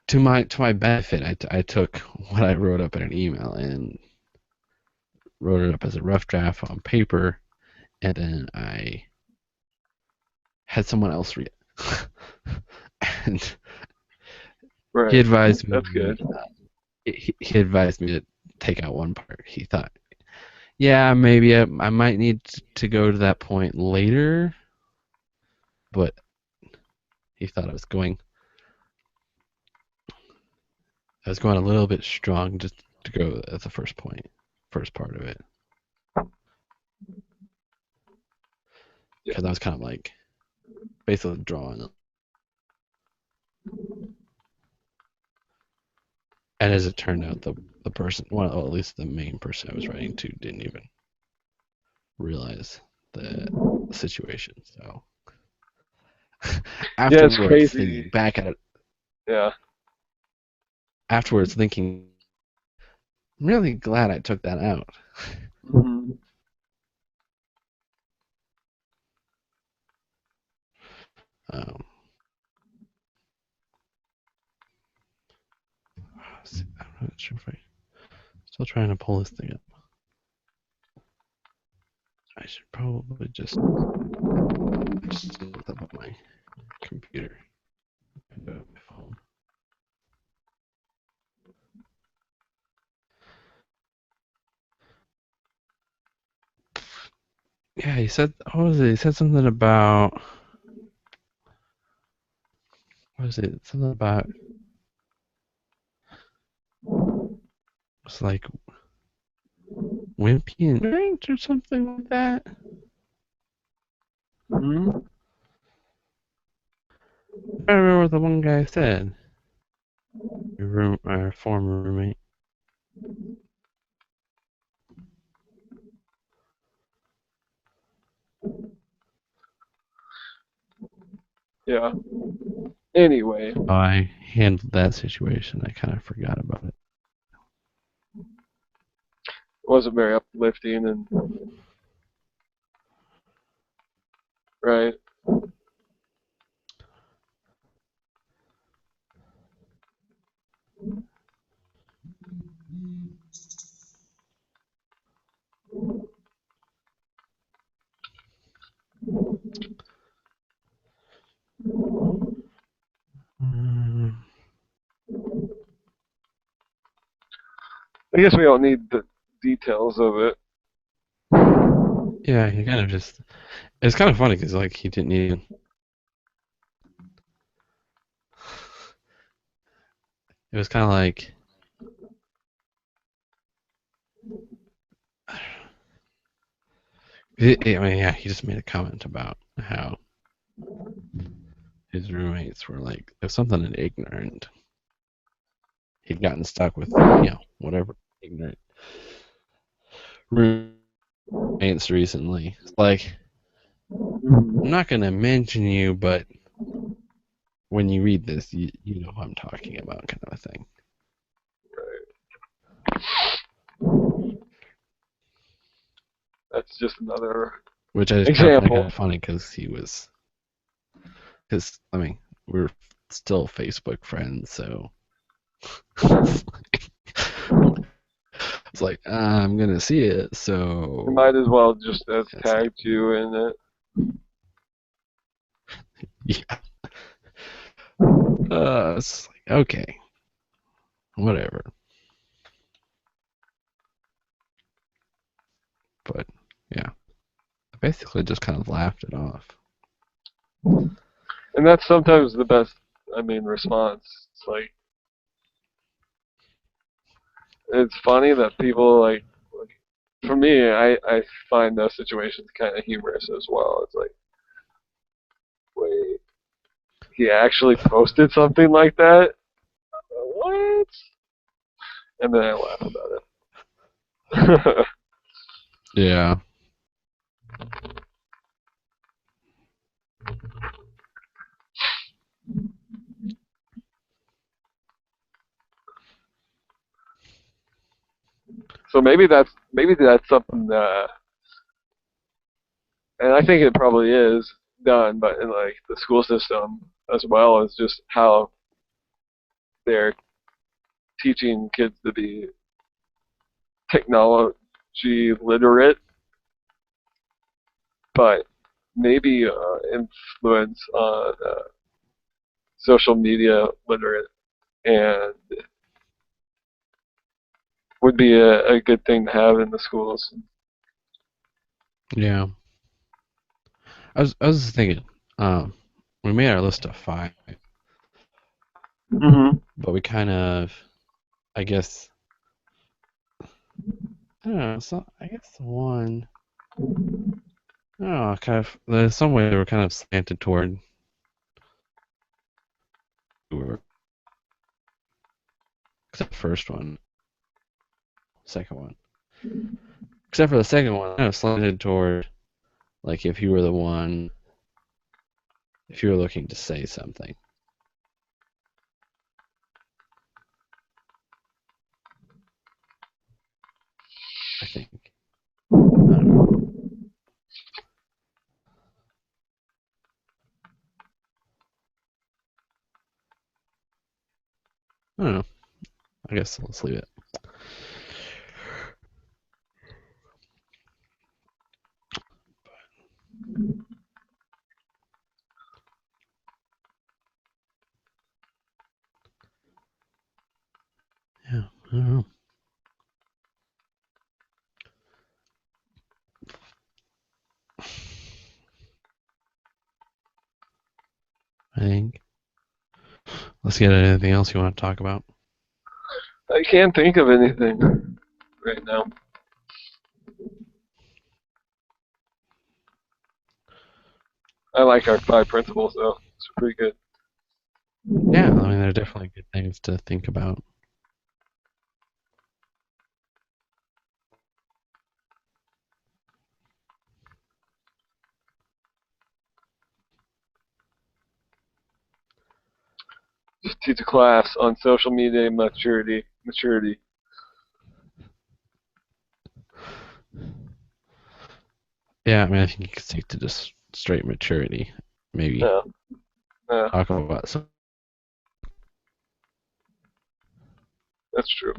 to my benefit, I took what I wrote up in an email and wrote it up as a rough draft on paper, and then I had someone else read it. And Right. he advised That's me. good. He advised me to take out one part. He thought, yeah, maybe I might need to go to that point later, but he thought I was going I was going a little bit strong just to go at the first part of it, Yeah. because I was kind of like basically drawing. And as it turned out, the person, well, at least the main person I was writing to, didn't even realize the situation. So Yeah, it's afterwards, crazy. thinking back at it, Yeah. afterwards thinking, I'm really glad I took that out. Mm-hmm. Um, I'm not sure if I'm still trying to pull this thing up. I should probably just look up on my computer. My phone. Yeah, he said, what was it? He said something about, what was it? Something about, it's like wimpy and right or something like that. Mm-hmm. I don't remember what the one guy said. Our former roommate. Yeah. Anyway, How I handled that situation. I kind of forgot about it. it wasn't very uplifting and right. Um, I guess we don't need the details of it. yeah, he kind of just. It's kind of funny because like he didn't even. It was kind of like. I mean, yeah, he just made a comment about how his roommates were like, there's something ignorant. He'd gotten stuck with, whatever ignorant roommates recently. It's like, I'm not going to mention you, but when you read this, you know what I'm talking about, kind of a thing. That's just another Which I just kind of find kind example. of funny because I mean, we're still Facebook friends, so it's like I'm gonna see it, We might as so well just have it's like, tagged you in it. yeah, it's like okay, whatever. But yeah, I basically just kind of laughed it off. And that's sometimes the best, response. It's like, it's funny that people, for me, I find those situations kind of humorous as well. It's like, wait, he actually posted something like that? What? And then I laugh about it. Yeah, So maybe that's something and I think it probably is done, but in like the school system as well as just how they're teaching kids to be technology literate, but maybe influence on social media literate, and would be a good thing to have in the schools. yeah. I was thinking, we made our list of 5, Mm-hmm. but we kind of I guess I don't know. So I guess the one. I don't know. Kind of. There's some way they were kind of slanted toward. Except the first one, second one. Except for the second one, kind of slanted toward, like, if you were the one, if you were looking to say something. I think. I don't know. I don't know. I guess let's leave it. Yeah, I don't know. I think. Let's get into anything else you want to talk about. I can't think of anything right now. I like our 5 principles, though. It's pretty good. Yeah, I mean, they're definitely good things to think about. Just teach a class on social media maturity. Yeah, I mean, I think you could stick to just straight maturity. Maybe Yeah, talk about some. that's true.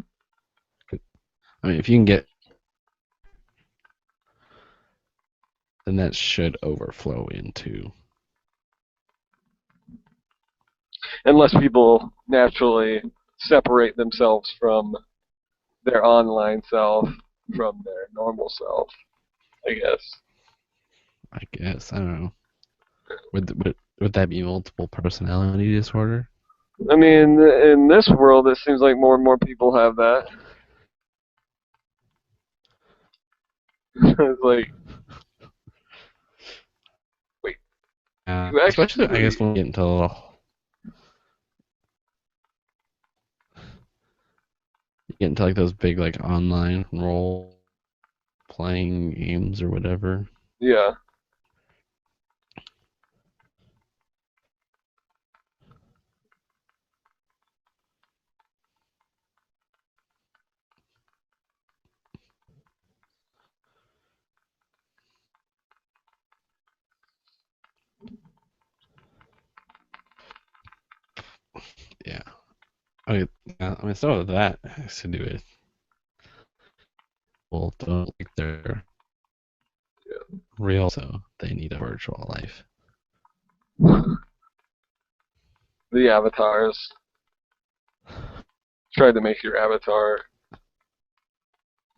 I mean, if you can get, then that should overflow into. Unless people naturally separate themselves from their online self, from their normal self, I guess. I guess I don't know. Would that be multiple personality disorder? I mean, in this world, it seems like more and more people have that. It's like, wait, you Especially I guess actually, when we get into like those big like online role playing games or whatever. yeah. Yeah. Okay. I mean, some of that has to do with people don't like their real, so they need a virtual life. The avatars. Try to make your avatar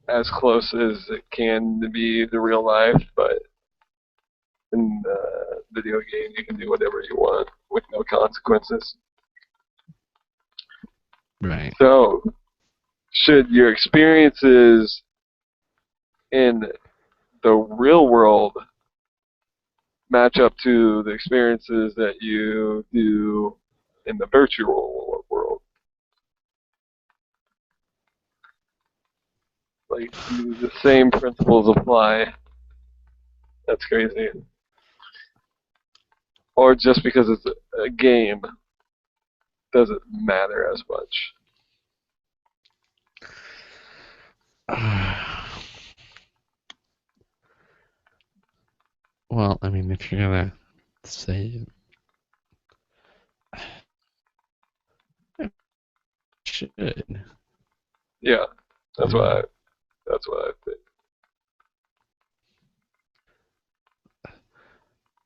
as close as it can to be the real life, but in the video game, you can do whatever you want with no consequences. Right. So, should your experiences in the real world match up to the experiences that you do in the virtual world? Like, do the same principles apply? That's crazy. Or just because it's a game doesn't matter as much. Well, I mean, if you're gonna say it should, Yeah, that's what I think.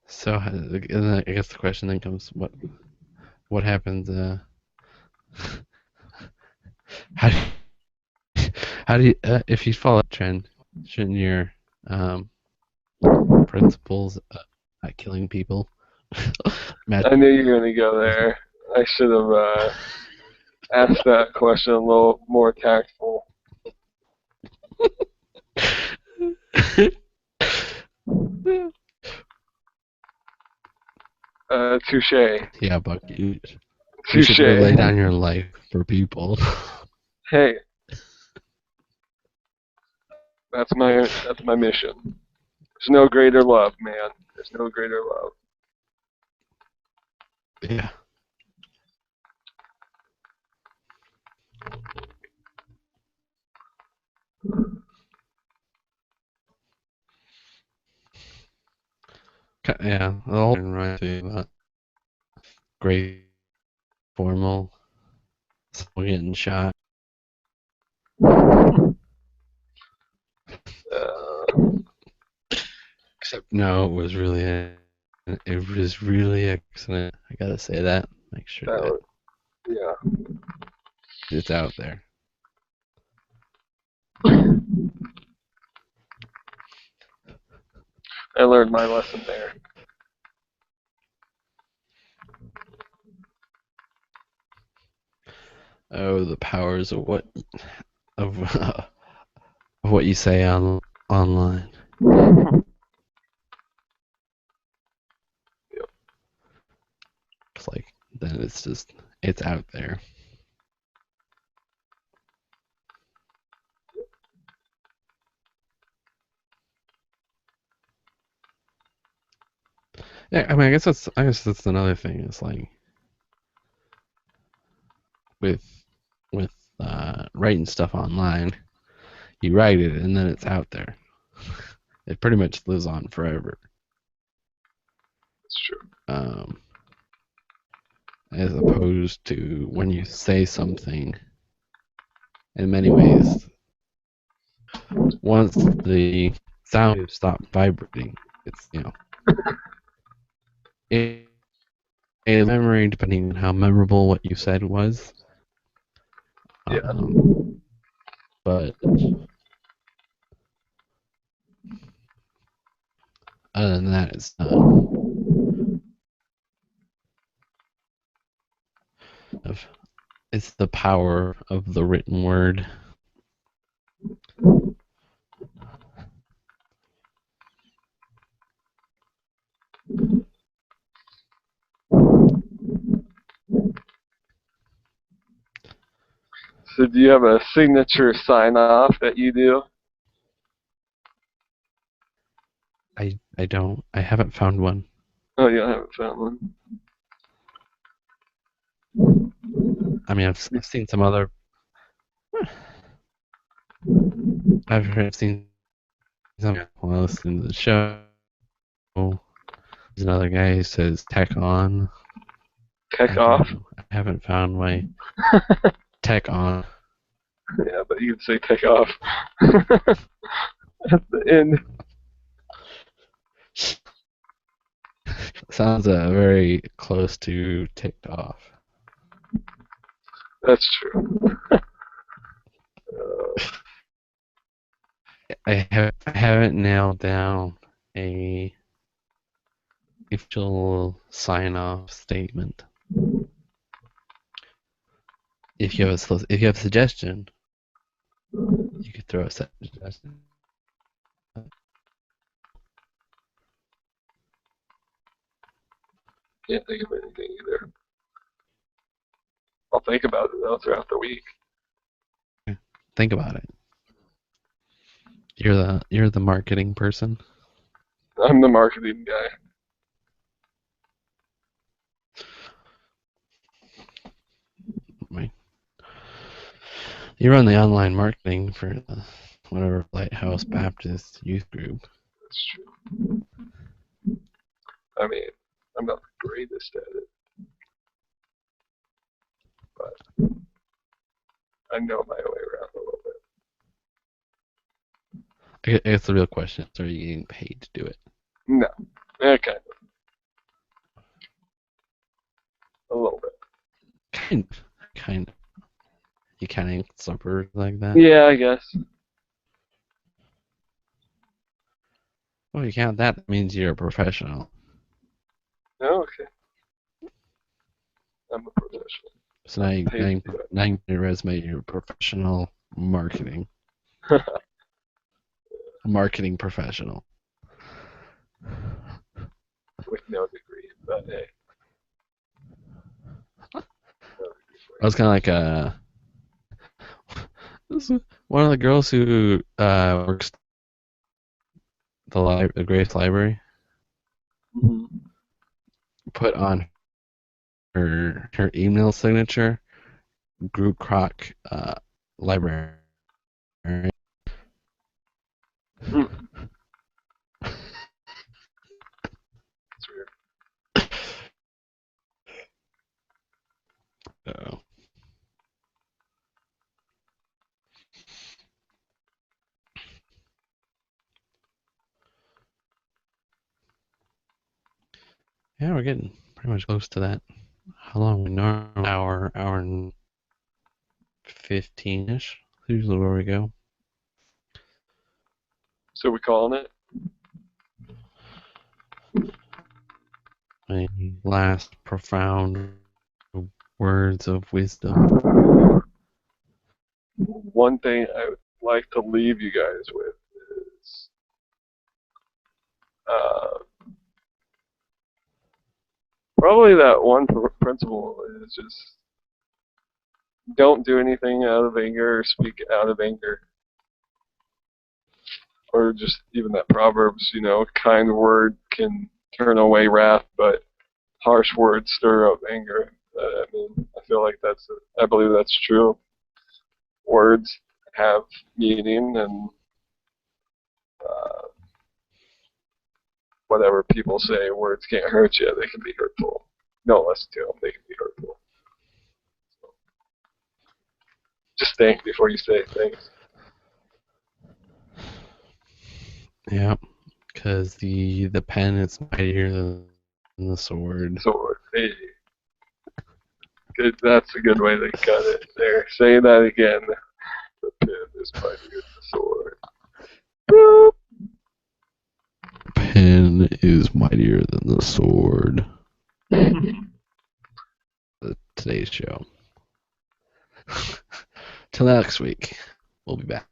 So, and then I guess the question then comes, what happens? How do how do you, if you follow a trend, shouldn't your principles at killing people match? I knew you were gonna go there. I should have. ask that question a little more tactful. Touche. Yeah, Buck, you should Touche. go lay down your life for people. Hey, that's my mission. There's no greater love, man. There's no greater love. Yeah. Yeah, the whole thing reminds me about great formal, someone getting shot. Except no, it was really excellent. I gotta say that. Make sure that yeah. it's out there. I learned my lesson there. Oh, the powers of what of what you say online. Yep. It's like then it's out there. Yeah, I mean, I guess that's another thing. It's like with writing stuff online, you write it and then it's out there. It pretty much lives on forever. That's true. As opposed to when you say something, in many ways, once the sound waves stop vibrating, it's a memory depending on how memorable what you said was. Yeah. But other than that, it's it's the power of the written word. So do you have a signature sign-off that you do? I don't. I haven't found one. Oh, you haven't found one. I mean, I've seen some other. I've seen some while listening to the show. There's another guy who says "tech on." Tech off. I haven't found my tech on. Yeah, but you'd say take off at the end. Sounds very close to ticked off. That's true. I haven't nailed down a official sign-off statement. If you have a suggestion, you could throw a suggestion. Can't think of anything either. I'll think about it though throughout the week. Think about it. You're the marketing person. I'm the marketing guy. Right. You run the online marketing for the whatever Lighthouse Baptist youth group. That's true. I mean, I'm not the greatest at it, but I know my way around a little bit. I guess the real question is, are you getting paid to do it? No, yeah, kind of. A little bit. Kind of. You kind of supper like that? Yeah, I guess. Well, you count that means you're a professional. Oh, okay. I'm a professional. So now you, hate now to you, do it. now you put your resume, your professional marketing professional. With no degree, but hey, no degree for I was kind of like one of the girls who works the Grace Library you. put on her email signature Group Croc library. Mm-hmm. It's weird. So, yeah, we're getting pretty much close to that. How long we normally hour and 15ish. Usually where we go. So we calling it? Any last profound words of wisdom. One thing I would like to leave you guys with is probably that one principle is just don't do anything out of anger or speak out of anger. Or just even that Proverbs, kind word can turn away wrath, but harsh words stir up anger. I feel like I believe that's true. Words have meaning, and uh, whatever people say, words can't hurt you. They can be hurtful. Don't listen to them. They can be hurtful. So just think before you say things. Yeah, because the pen is mightier than the sword. So, hey, that's a good way to cut it there. Say that again. The pen is mightier than the sword. Boop. Pen is mightier than the sword. Today's show. Till next week, we'll be back.